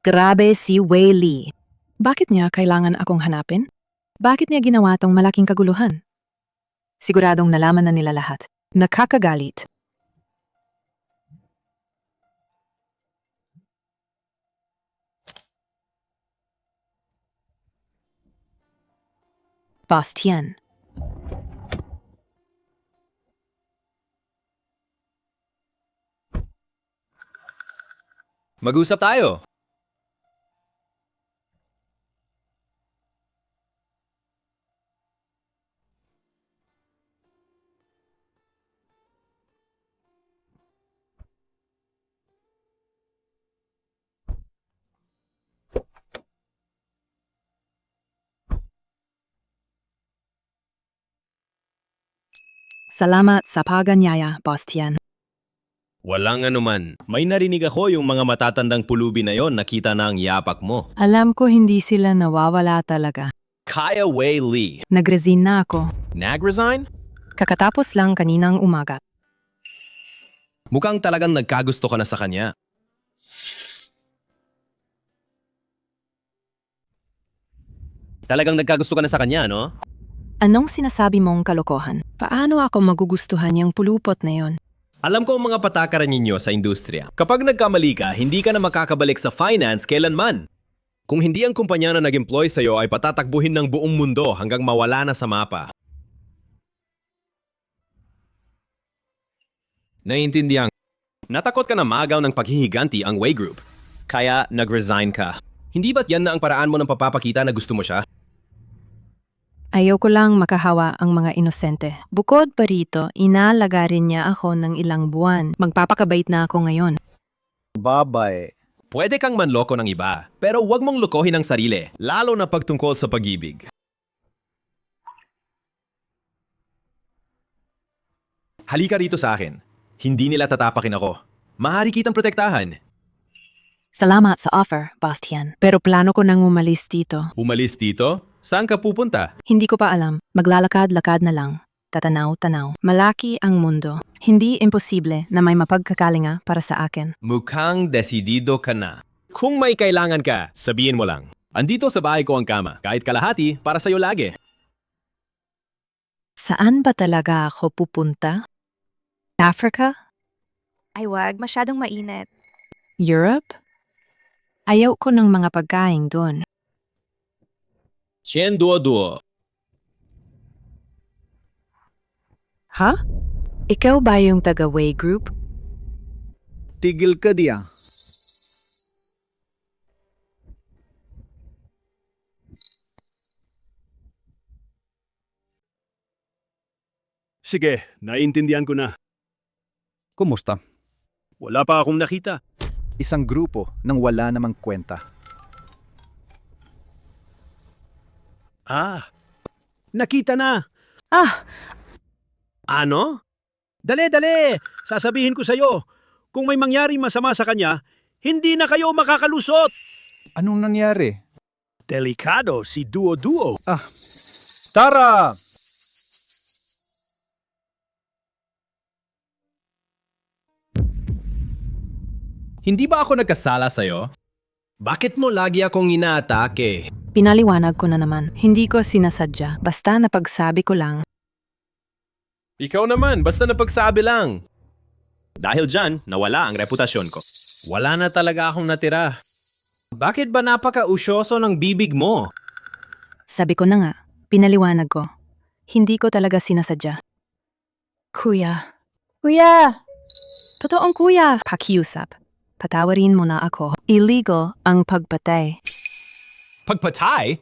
Grabe si Wei Li. Bakit niya kailangan akong hanapin? Bakit niya ginawa tong malaking kaguluhan? Siguradong nalaman na nila lahat. Nakakagalit. Bastian. Mag-usap tayo. Salamat sa paganyaya, Bastian. Walang anuman. May narinig ako yung mga matatandang pulubi na yon, nakita na ang yapak mo. Alam ko hindi sila nawawala talaga. Kaya Wei Li. Nag-resign na ako. Nag-resign? Kakatapos lang kaninang umaga. Mukhang talagang nagkagusto ka na sa kanya. Talagang nagkagusto ka na sa kanya, no? Anong sinasabi mong kalokohan? Paano ako magugustuhan yung pulupot na yon? Alam ko ang mga patakaran ninyo sa industriya. Kapag nagkamali ka, hindi ka na makakabalik sa finance kailanman. Kung hindi ang kumpanya na nag-employ sa'yo ay patatakbuhin ng buong mundo hanggang mawala na sa mapa. Naiintindihan. Natakot ka na magaw ng paghihiganti ang Wei Group. Kaya nag-resign ka. Hindi ba't yan na ang paraan mo ng papapakita na gusto mo siya? Ayoko lang makahawa ang mga inosente. Bukod pa rito, inalaga rin niya ako ng ilang buwan. Magpapakabait na ako ngayon. Babay. Pwede kang manloko ng iba, pero huwag mong lokohin ang sarili, lalo na pagtungkol sa pag-ibig. Halika rito sa akin. Hindi nila tatapakin ako. Mahari kitang protektahan. Salamat sa offer, Bastian. Pero plano ko nang umalis dito. Umalis dito? Saan ka pupunta? Hindi ko pa alam. Maglalakad-lakad na lang. Tatanaw-tanaw. Malaki ang mundo. Hindi imposible na may mapagkakalinga para sa akin. Mukhang desidido ka na. Kung may kailangan ka, sabihin mo lang. Andito sa bahay ko ang kama, kahit kalahati, para sa'yo lagi. Saan ba talaga ako pupunta? Africa? Ay wag, masyadong mainit. Europe? Ayaw ko ng mga pagkain doon. Chen Duo. Ha? Ikaw ba yung taga-Wei Group? Tigil ka diya. Sige, naiintindihan ko na. Kumusta? Wala pa akong nakita. Isang grupo nang wala namang kwenta. Ah, nakita na. Ah! Ano? Dali! Sasabihin ko sa'yo, kung may mangyari masama sa kanya, hindi na kayo makakalusot. Anong nangyari? Delikado si Duo. Tara! Hindi ba ako nagkasala sa'yo? Bakit mo lagi akong inaatake? Pinaliwanag ko na naman. Hindi ko sinasadya. Basta napagsabi ko lang. Ikaw naman, basta napagsabi lang. Dahil dyan, nawala ang reputasyon ko. Wala na talaga akong natira. Bakit ba napaka-usyoso ng bibig mo? Sabi ko na nga, pinaliwanag ko. Hindi ko talaga sinasadya. Kuya. Kuya! Totoong kuya. Pakiusap. Patawarin mo na ako. Illegal ang pagpatay. Pagpatay?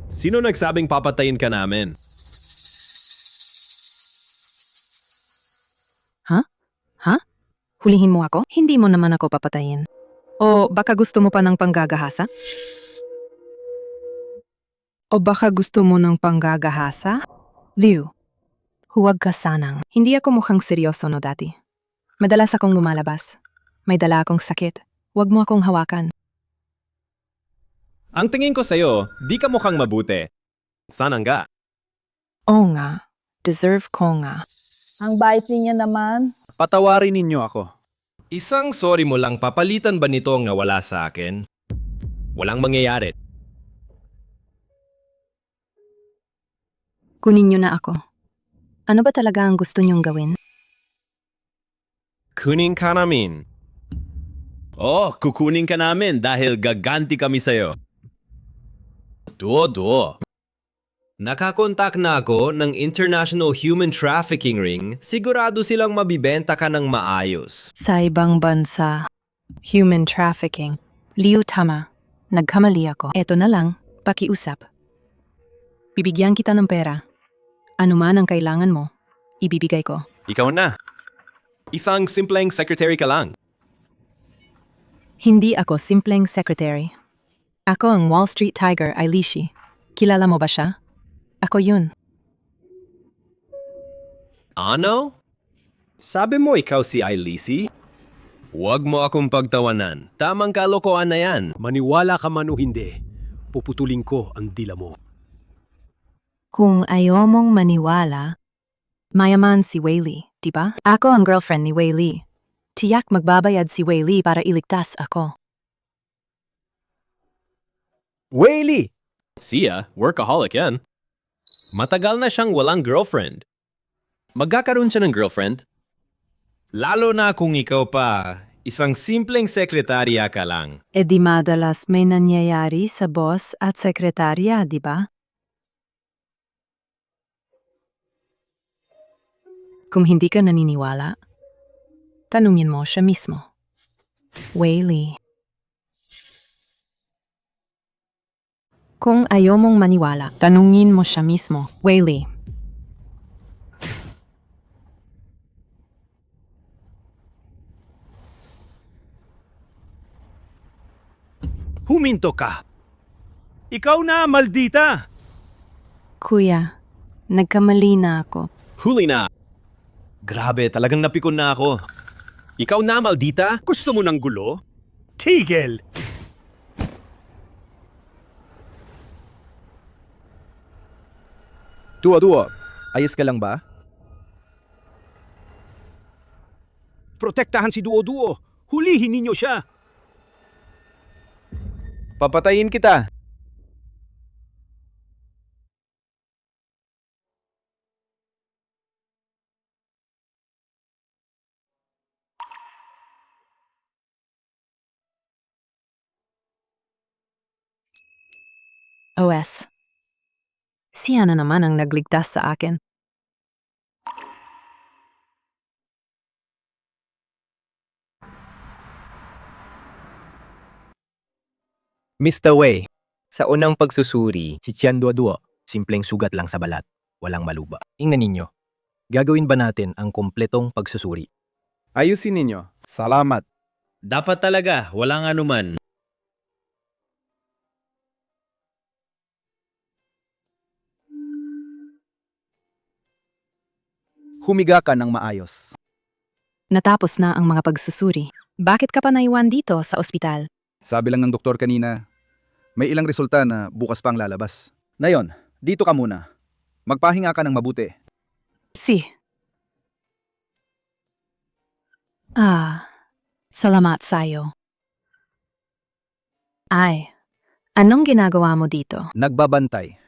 Sino nagsabing papatayin ka namin? Ha? Hulihin mo ako? Hindi mo naman ako papatayin. O baka gusto mo pa ng panggagahasa? Liu, huwag ka sanang. Hindi ako mukhang seryoso no dati. Madalas akong lumalabas. May dala akong sakit. Huwag mo akong hawakan. Ang tingin ko sa'yo, di ka mukhang mabuti. Sana nga. Oo nga, deserve ko nga. Ang bait niya naman. Patawarin ninyo ako. Isang sorry mo lang, papalitan ba nito ang nawala sa akin? Walang mangyayari. Kunin niyo na ako. Ano ba talaga ang gusto niyong gawin? Kunin ka namin. Oh, kukunin ka namin dahil gaganti kami sa'yo. Duo. Nakakontak na ako ng International Human Trafficking Ring. Sigurado silang mabibenta ka ng maayos. Sa ibang bansa, human trafficking. Liu, tama. Nagkamali ako. Eto na lang, pakiusap. Bibigyan kita ng pera. Ano man ang kailangan mo, ibibigay ko. Ikaw na. Isang simpleng secretary ka lang. Hindi ako simpleng secretary. Ako ang Wall Street Tiger, Ailishi. Kilala mo ba siya? Ako yun. Ano? Sabi mo ikaw si Ailisi? Huwag mo akong pagtawanan. Tamang kalokohan na yan. Maniwala ka man o hindi, puputulin ko ang dila mo. Kung ayaw mong maniwala, mayaman si Whaley, di ba? Ako ang girlfriend ni Whaley. Tiyak magbabayad si Whaley para iligtas ako. Whaley! Siya, workaholic yan. Matagal na siyang walang girlfriend. Magkakaroon siya ng girlfriend? Lalo na kung ikaw pa, isang simpleng sekretarya ka lang. E di madalas may nangyayari sa boss at sekretarya, di ba? Kung hindi ka naniniwala, tanungin mo siya mismo. Whaley. Kung ayaw mong maniwala, tanungin mo siya mismo. Whaley. Huminto ka! Ikaw na, maldita! Kuya, nagkamali na ako. Huli na! Grabe, talagang napikon na ako. Ikaw na, maldita? Gusto mo ng gulo? Tigil! Duo, ayos ka lang ba? Protektahan si Duo-Duo! Hulihin ninyo siya! Papatayin kita. OS. Siya na naman ang nagligtas sa akin. Mr. Wei, sa unang pagsusuri, si Tian Duo, simpleng sugat lang sa balat, walang maluba. Ingnan ninyo, gagawin ba natin ang kompletong pagsusuri? Ayusin ninyo. Salamat. Dapat talaga, walang anuman. Humiga ka ng maayos. Natapos na ang mga pagsusuri. Bakit ka pa naiwan dito sa ospital? Sabi lang ng doktor kanina, may ilang resulta na bukas pang lalabas. Ngayon, dito ka muna. Magpahinga ka ng mabuti. Si. Salamat sa'yo. Ay, anong ginagawa mo dito? Nagbabantay.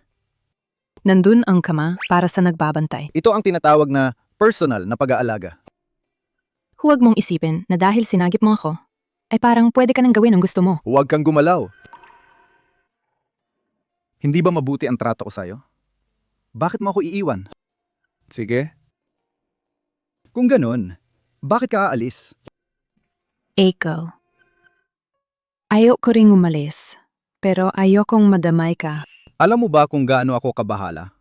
Nandun ang kama para sa nagbabantay. Ito ang tinatawag na personal na pag-aalaga. Huwag mong isipin na dahil sinagip mo ako, ay parang pwede ka nang gawin ang gusto mo. Huwag kang gumalaw. Hindi ba mabuti ang trato ko sa'yo? Bakit mo ako iiwan? Sige. Kung ganun, bakit ka aalis? Eiko. Ayoko ring umalis, pero ayokong madamay ka. Alam mo ba kung gaano ako kabahala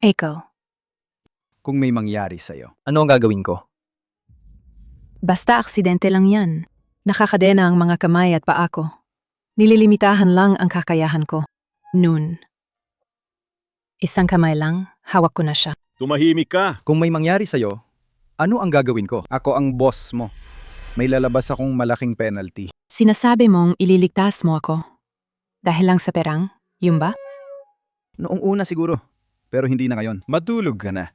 Eiko. kung may mangyari sa'yo? Ano ang gagawin ko? Basta aksidente lang yan. Nakakadena ang mga kamay at paa ko. Nililimitahan lang ang kakayahan ko. Noon. Isang kamay lang, hawak ko na siya. Tumahimik ka! Kung may mangyari sa'yo, ano ang gagawin ko? Ako ang boss mo. May lalabas akong malaking penalty. Sinasabi mong ililigtas mo ako. Dahil lang sa perang? Yun ba? Noong una siguro, pero hindi na ngayon. Matulog ka na.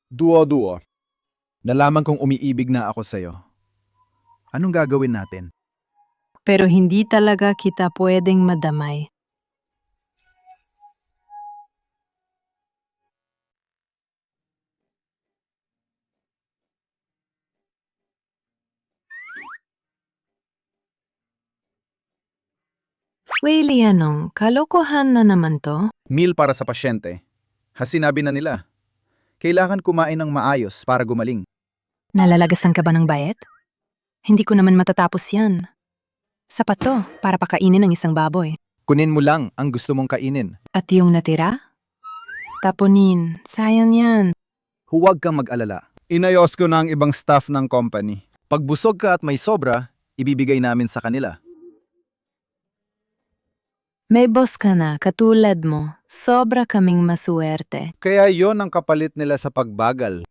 Duo-duo. Nalaman kong umiibig na ako sa'yo. Anong gagawin natin? Pero hindi talaga kita pwedeng madamay. Wei Lianong, kalokohan na naman to. Meal para sa pasyente. Sinabi na nila. Kailangan kumain ng maayos para gumaling. Nalalagasan ka ba ng bayet? Hindi ko naman matatapos yan. Sapat to para pakainin ng isang baboy. Kunin mo lang ang gusto mong kainin. At yung natira? Tapunin. Sayang yan. Huwag kang mag-alala. Inayos ko na ang ibang staff ng company. Pag busog ka at may sobra, ibibigay namin sa kanila. May boss ka na, katulad mo. Sobra kaming masuwerte. Kaya yon ang kapalit nila sa pagbagal.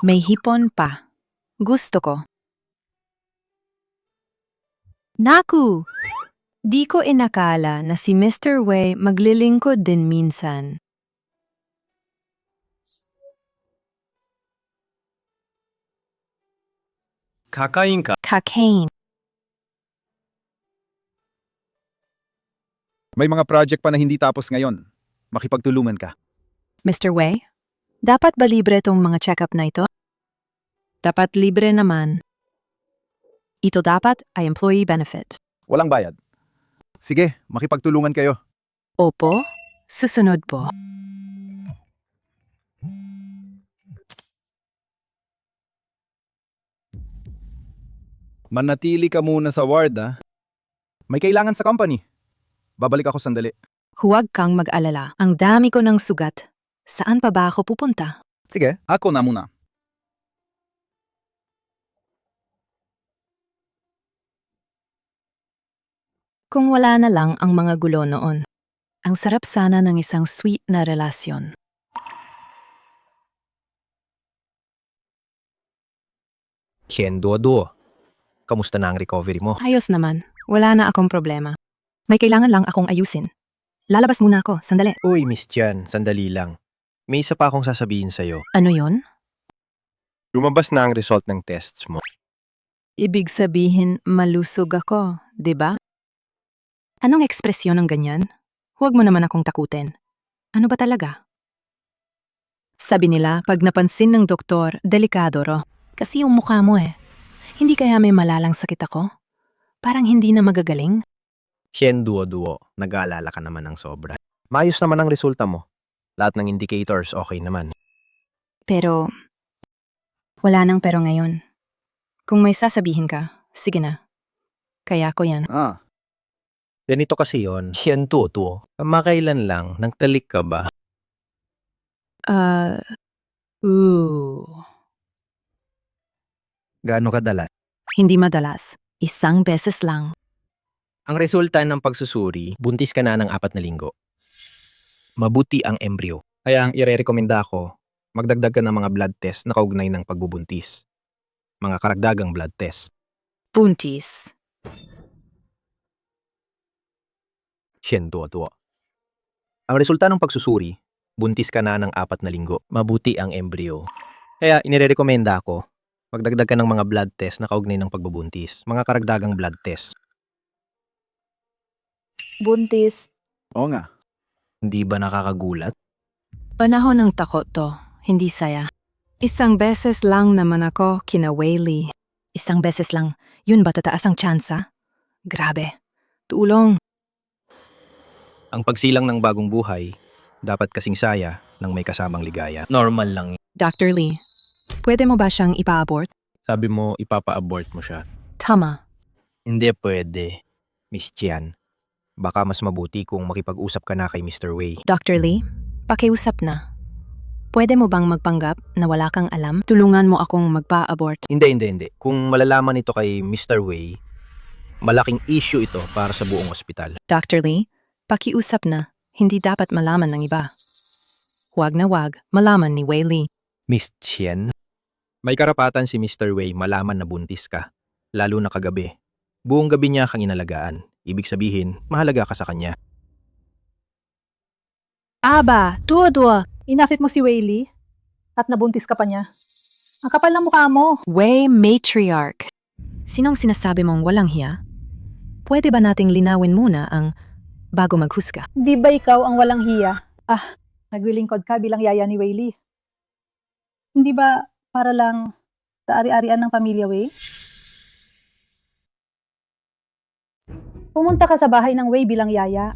May hipon pa. Gusto ko. Naku! Di ko inakala na si Mr. Wei maglilingkod din minsan. Kakain ka. Kakain. May mga project pa na hindi tapos ngayon. Makipagtulungan ka. Mr. Wei, dapat ba libre tong mga check-up na ito? Dapat libre naman. Ito dapat ay employee benefit. Walang bayad. Sige, makipagtulungan kayo. Opo, susunod po. Manatili ka muna sa ward, ha? May kailangan sa company. Babalik ako sandali. Huwag kang mag-alala. Ang dami ko ng sugat. Saan pa ba ako pupunta? Sige, ako na muna. Kung wala na lang ang mga gulo noon. Ang sarap sana ng isang sweet na relasyon. Hien Duo-Duo. Kamusta na ang recovery mo? Ayos naman. Wala na akong problema. May kailangan lang akong ayusin. Lalabas muna ako, sandali. Uy, Miss Jan, sandali lang. May isa pa akong sasabihin sa'yo. Ano yon? Lumabas na ang result ng tests mo. Ibig sabihin, malusog ako, di ba? Anong ekspresyon ng ganyan? Huwag mo naman akong takutin. Ano ba talaga? Sabi nila, pag napansin ng doktor, delikado ro. Kasi yung mukha mo eh. Hindi kaya may malalang sakit ako? Parang hindi na magagaling? Hien Duo-Duo, nag-aalala ka naman ng sobra. Maayos naman ang resulta mo. Lahat ng indicators okay naman. Pero, wala nang pero ngayon. Kung may sasabihin ka, sige na. Kaya ko yan. Ganito kasi yon. Hien Duo-Duo, kamakailan lang, nagtalik ka ba? Gaano kadalas? Hindi madalas. Isang beses lang. Ang resulta ng pagsusuri, buntis ka na ng 4 na linggo. Mabuti ang embryo. Kaya ang irerekomenda ko, magdagdag ka ng mga blood test na kaugnay ng pagbubuntis. Mga karagdagang blood test. Buntis. Hien Duo-Duo. Ang resulta ng pagsusuri, buntis ka na ng 4 na linggo. Mabuti ang embryo. Kaya inirekomenda ko, magdagdag ka ng mga blood test na kaugnay ng pagbubuntis. Mga karagdagang blood test. Buntis. Oo nga. Hindi ba nakakagulat? Panahon ng takot to, hindi saya. Isang beses lang naman ako kina Wayley. Isang beses lang, yun ba tataas ang tsansa? Grabe. Tulong. Ang pagsilang ng bagong buhay, dapat kasing saya ng may kasamang ligaya. Normal lang. Dr. Lee, pwede mo ba siyang ipa-abort? Sabi mo, ipapa-abort mo siya. Tama. Hindi pwede, Miss Jian. Baka mas mabuti kung makipag-usap ka na kay Mr. Wei. Dr. Lee, pakiusap na. Pwede mo bang magpanggap na wala kang alam? Tulungan mo akong magpa-abort. Hindi. Kung malalaman ito kay Mr. Wei, malaking issue ito para sa buong ospital. Dr. Lee, pakiusap na. Hindi dapat malaman ng iba. Huwag na huwag malaman ni Wayley. Miss Chen, May karapatan si Mr. Wei malaman na buntis ka, lalo na kagabi. Buong gabi niya kang inalagaan. Ibig sabihin, mahalaga ka sa kanya. Aba, tuwa. Inafit mo si Wayley at nabuntis ka pa niya. Ang kapal ng mukha mo. Wei matriarch. Sinong sinasabi mong walang hiya? Pwede ba nating linawin muna ang bago maghusga? Di ba ikaw ang walang hiya? Naglilingkod ka bilang yaya ni Wayley. Hindi ba para lang sa ari-arian ng pamilya Wei? Pumunta ka sa bahay ng Wei bilang yaya.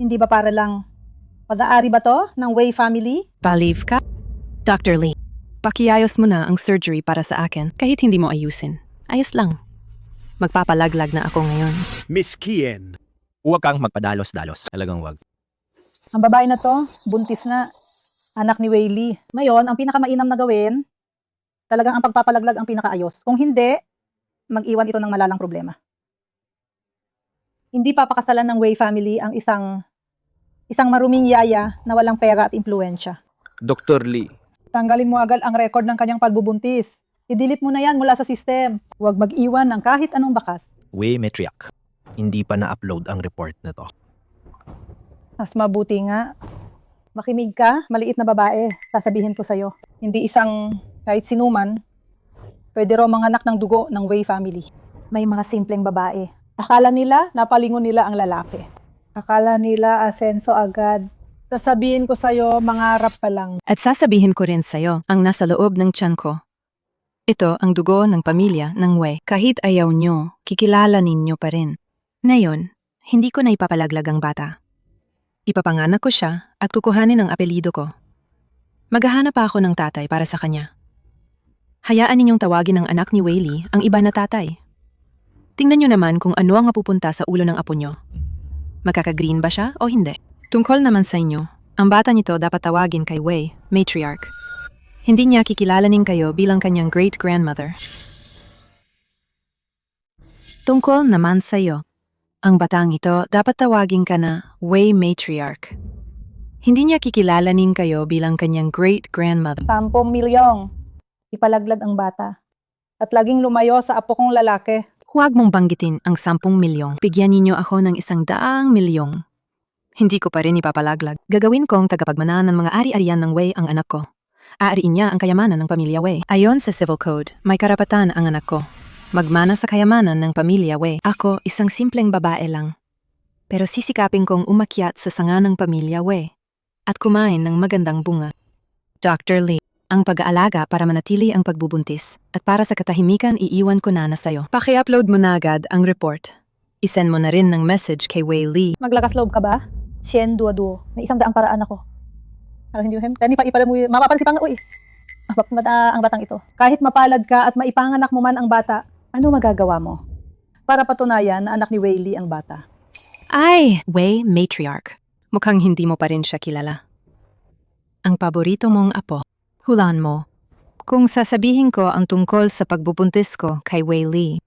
Hindi ba para lang pag-aari ba to ng Wei family? Balieve ka? Dr. Lee, pakiayos mo na ang surgery para sa akin kahit hindi mo ayusin. Ayos lang. Magpapalaglag na ako ngayon. Miss Kien. Huwag kang magpadalos-dalos. Talagang wag. Ang babae na to, buntis na. Anak ni Wayley. Ngayon, ang pinakamainam na gawin, talagang ang pagpapalaglag ang pinakaayos. Kung hindi, mag-iwan ito ng malalang problema. Hindi papakasalan ng Wei family ang isang maruming yaya na walang pera at impluensya. Dr. Lee, Tanggalin mo agad ang record ng kanyang pagbubuntis. I-delete mo na yan mula sa system. Huwag mag-iwan ng kahit anong bakas. Wei matriarch. Hindi pa na-upload ang report na to. Mas mabuti nga. Makinig ka, maliit na babae. Sasabihin ko sa'yo. Hindi isang kahit sinuman, pwede raw manganak ng dugo ng Wei family. May mga simpleng babae. Akala nila, napalingon nila ang lalaki. Akala nila asenso agad. Sasabihin ko sa'yo, mangarap pa lang. At sasabihin ko rin sa'yo ang nasa loob ng tiyan ko. Ito ang dugo ng pamilya ng Wei. Kahit ayaw nyo, kikilala ninyo pa rin. Ngayon, hindi ko na ipapalaglag ang bata. Ipapanganak ko siya at kukuhanin ang apelido ko. Maghahanap pa ako ng tatay para sa kanya. Hayaan ninyong tawagin ng anak ni Wayley ang iba na tatay. Tingnan nyo naman kung ano ang mapupunta sa ulo ng apo nyo. Magkaka-green ba siya o hindi? Tungkol naman sa inyo, ang bata nito dapat tawagin kay Wei, matriarch. Hindi niya kikilalanin kayo bilang kanyang great-grandmother. Tungkol naman sa iyo, ang batang ito dapat tawagin ka na Wei matriarch. Hindi niya kikilalanin kayo bilang kanyang great-grandmother. 10 milyong. Ipalaglag ang bata. At laging lumayo sa apo kong lalaki. Huwag mong banggitin ang 10 milyong. Bigyan ninyo ako ng 100 milyong. Hindi ko pa rin ipapalaglag. Gagawin kong tagapagmana ng mga ari-arian ng Wei ang anak ko. Aariin niya ang kayamanan ng pamilya Wei. Ayon sa Civil Code, may karapatan ang anak ko. Magmana sa kayamanan ng pamilya Wei. Ako, isang simpleng babae lang. Pero sisikapin kong umakyat sa sanga ng pamilya Wei at kumain ng magandang bunga. Dr. Lee, ang pag-aalaga para manatili ang pagbubuntis at para sa katahimikan iiwan ko na sayo. Paki-upload mo na agad ang report. Isend mo na rin ng message kay Wei Lee. Maglakas loob ka ba? 100 duo. May 100 paraan ako. Para hindi mo tani pa ipalam mo. Mapapansin pa nga, uy. Ang batang ito. Kahit mapalad ka at maipanganak mo man ang bata, ano magagawa mo? Para patunayan na anak ni Wayley ang bata. Ay, Wei matriarch. Mukhang hindi mo pa rin siya kilala. Ang paborito mong apo. Hulaan mo. Kung sasabihin ko ang tungkol sa pagbubuntis ko kay Wei Lee,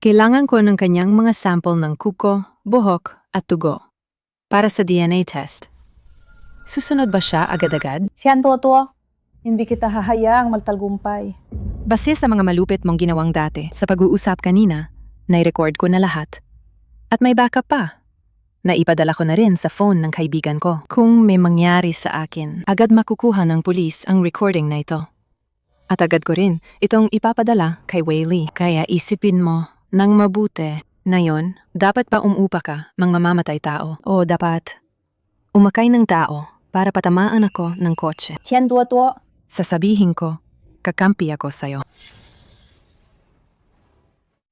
kailangan ko ng kanyang mga sample ng kuko, buhok at dugo para sa DNA test. Susunod ba siya agad-agad? Siyan to. Hindi kita hahayaang maltalgumpay. Base sa mga malupit mong ginawang dati sa pag-uusap kanina, nai-record ko na lahat. At may backup pa. Naipadala ko na rin sa phone ng kaibigan ko. Kung may mangyari sa akin, agad makukuha ng pulis ang recording na ito. At agad ko rin itong ipapadala kay Wei Lee. Kaya isipin mo nang mabuti. Ngayon, dapat pa umupa ka mang mamamatay tao. O dapat umakay ng tao para patamaan ako ng kotse. Siyan to. Sasabihin ko, kakampi ako sa'yo.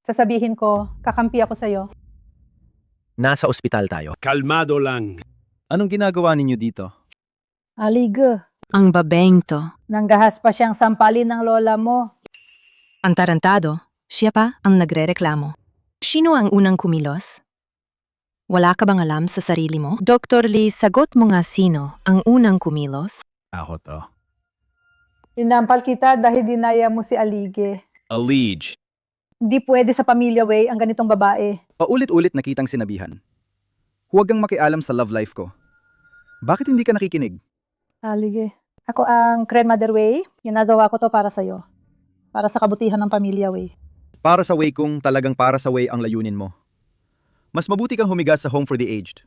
Sasabihin ko, kakampi ako sa'yo. Nasa ospital tayo. Kalmado lang. Anong ginagawa ninyo dito? Alige. Ang babeng to, Nanggahas pa siyang sampalin ng lola mo. ang tarantado, siya pa ang nagrereklamo. Sino ang unang kumilos? Wala ka bang alam sa sarili mo? Dr. Lee, sagot mo nga sino ang unang kumilos? Ako to. Inampal kita dahil dinaya mo si Alige. Allege. Hindi pwede sa pamilya Wei ang ganitong babae. Paulit-ulit nakitang sinabihan. Huwag kang makialam sa love life ko. Bakit hindi ka nakikinig? Alige. Ako ang grandmother Wei. Ginagawa ko to para sa'yo. para sa kabutihan ng pamilya, Wei. Para sa way kung talagang para sa way ang layunin mo. Mas mabuti kang humiga sa home for the aged.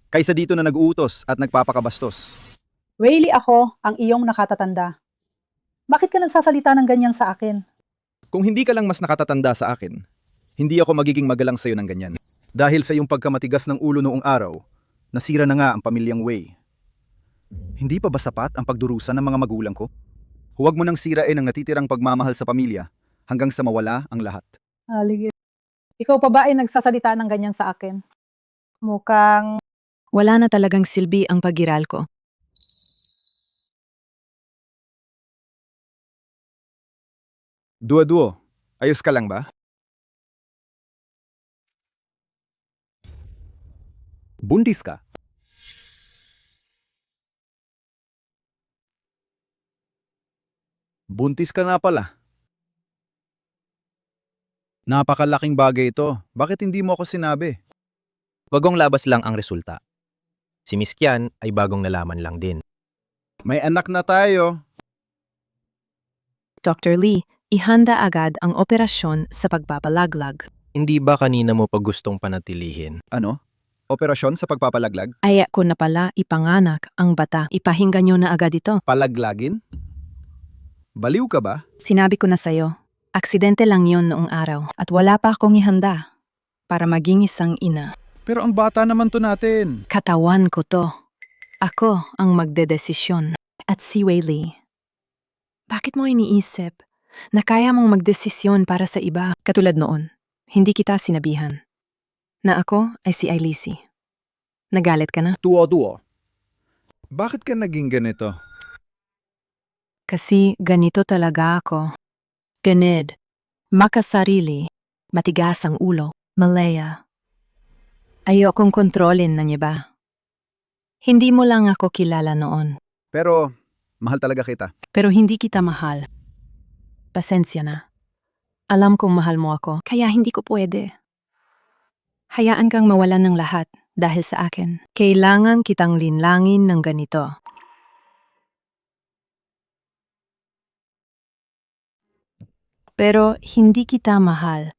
Kaysa dito na nag-uutos at nagpapakabastos. Wei, ako ang iyong nakatatanda. Bakit ka nagsasalita ng ganyan sa akin? Kung hindi ka lang mas nakatatanda sa akin, hindi ako magiging magalang sa'yo ng ganyan. Dahil sa iyong pagkamatigas ng ulo noong araw, nasira na nga ang pamilyang Wei. Hindi pa ba sapat ang pagdurusa ng mga magulang ko? Huwag mo nang sirain ang natitirang pagmamahal sa pamilya hanggang sa mawala ang lahat. Halige. Ikaw pa ba ay nagsasalita ng ganyan sa akin? Mukhang Wala na talagang silbi ang pagiral ko. Duo-duo, ayos ka lang ba? Buntis ka? Buntis ka na pala. Napakalaking bagay ito. Bakit hindi mo ako sinabi? Bagong labas lang ang resulta. Si Miss Kian ay bagong nalaman lang din. May anak na tayo. Dr. Lee, ihanda agad ang operasyon sa pagpapalaglag. Hindi ba kanina mo pa gustong panatilihin? Ano? Operasyon sa pagpapalaglag? Ay ko na pala ipanganak ang bata. Ipahinga nyo na agad ito. Palaglagin? Baliw ka ba? Sinabi ko na sa'yo, aksidente lang yon noong araw at wala pa akong ihanda para maging isang ina. Pero ang bata naman to natin. Katawan ko to. Ako ang magdedesisyon. At si Wei Lee. Bakit mo iniisip na kaya mong magdesisyon para sa iba? Katulad noon, hindi kita sinabihan na ako ay si Ailisi. Nagalit ka na? Duo-duo. Bakit ka naging ganito? Kasi ganito talaga ako. Ganid, makasarili, matigas ang ulo, malaya. Ayokong kontrolin ng iba. Hindi mo lang ako kilala noon. Pero, mahal talaga kita. Pero hindi kita mahal. Pasensya na. Alam kong mahal mo ako, kaya hindi ko pwede. Hayaan kang mawalan ng lahat dahil sa akin. Kailangan kitang linlangin ng ganito. Pero hindi kita mahal.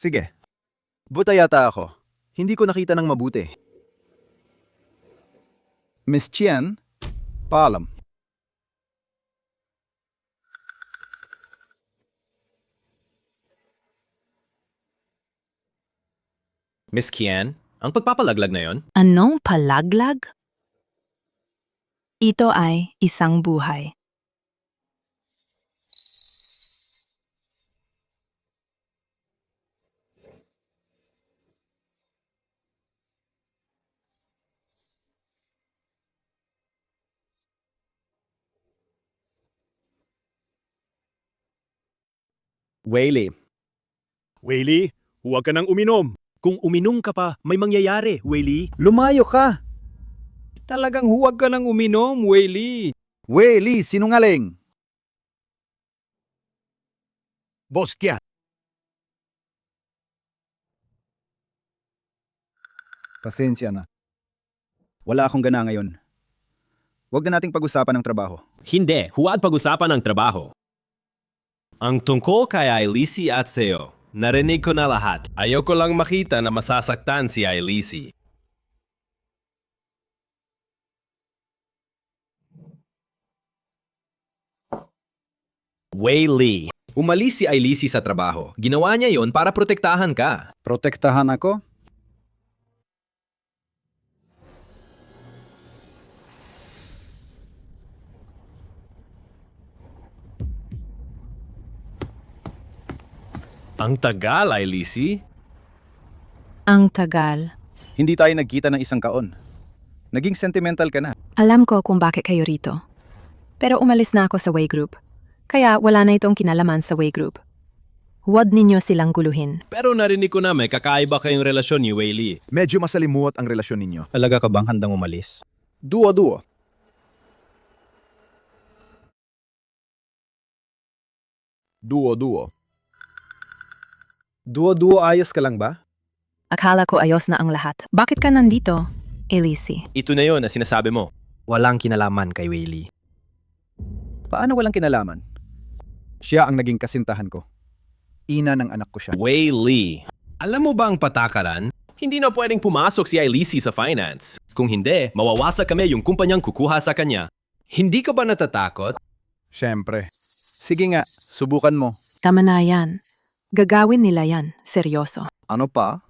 Sige. Buta yata ako. Hindi ko nakita ng mabuti. Miss Qian, paalam. Miss Kian, ang pagpapalaglag na yon? Anong palaglag? Ito ay isang buhay. Wei. Whaley, huwag ka nang uminom. Kung uminom ka pa, may mangyayari, Whaley. Lumayo ka! Talagang huwag ka nang uminom, Whaley. Wei, sinungaling! Boss Kian. Pasensya na. Wala akong gana ngayon. Huwag na nating pag-usapan ng trabaho. Hindi, huwag pag-usapan ang trabaho. Ang tungkol kay Ailisi at sa'yo, narinig ko na lahat. Ayoko lang makita na masasaktan si Ailisi. Wei Lee. Umalis si Ailisi sa trabaho. Ginawa niya yon para protektahan ka. Protektahan ako? Ang tagal, Ailisi. Ang tagal. Hindi tayo nagkita ng isang kaon. Naging sentimental ka na. Alam ko kung bakit kayo rito. Pero umalis na ako sa Wei Group. Kaya wala na itong kinalaman sa Wei Group. Huwag ninyo silang guluhin. Pero narinig ko na may kakaiba kayong relasyon ni Wei Lee. Medyo masalimuot ang relasyon ninyo. Talaga ka bang handang umalis? Duo-duo. Duo-duo. Duo-duo, ayos ka lang ba? Akala ko ayos na ang lahat. Bakit ka nandito? Elise. Ito na yon na sinasabi mo. Walang kinalaman kay Wayley. Paano walang kinalaman? Siya ang naging kasintahan ko. Ina ng anak ko siya. Wayley. Alam mo ba ang patakaran? Hindi na pwedeng pumasok si Ailisi sa finance. Kung hindi, mawawasa kami yung kumpanyang kukuha sa kanya. Hindi ka ba natatakot? Siyempre. Sige nga, subukan mo. Tama na yan. Gagawin nila yan. Seryoso. Ano pa?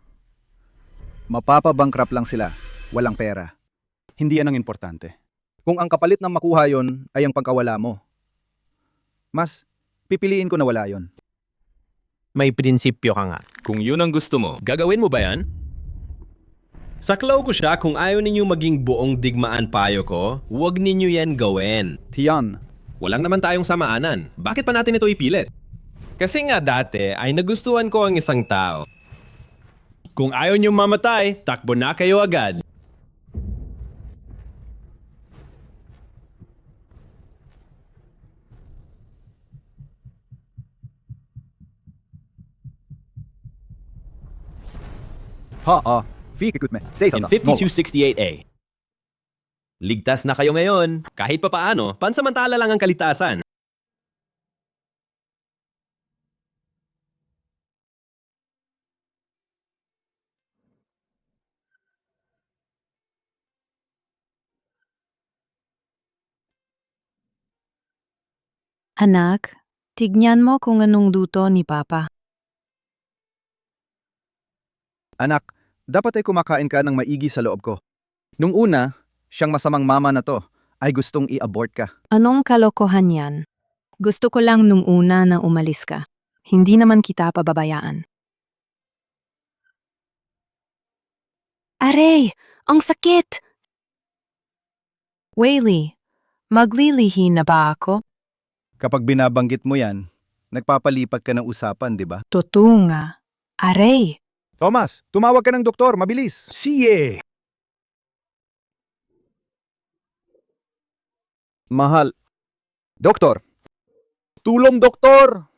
Mapapabankrupt lang sila. Walang pera. Hindi yan ang importante. Kung ang kapalit ng makuha yon ay ang pagkawala mo, mas pipiliin ko na wala yon. May prinsipyo ka nga. Kung yun ang gusto mo, gagawin mo ba yan? Saklaw ko siya kung ayaw ninyo maging buong digmaan payo ko, huwag ninyo yan gawin. Tiyan, Walang naman tayong samaanan. Bakit pa natin ito ipilit? Kasi nga dati ay nagustuhan ko ang isang tao. Kung ayaw niyong mamatay, takbo na kayo agad. Fikikut me. Say In 5268A. Ligtas na kayo ngayon. Kahit pa paano, pansamantala lang ang kalitasan. Anak, tignan mo kung anong luto ni Papa. Anak, dapat ay kumakain ka ng maigi sa loob ko. Nung una, siyang masamang mama na to ay gustong i-abort ka. Anong kalokohan yan? Gusto ko lang nung una na umalis ka. Hindi naman kita pababayaan. Aray! Ang sakit! Wayley, maglilihi na ba ako? Kapag binabanggit mo yan, nagpapalipat ka ng usapan, di ba? Totoo nga. Aray! Thomas, tumawag ka ng doktor, mabilis. Siye! Mahal. Doktor. Tulong, doktor!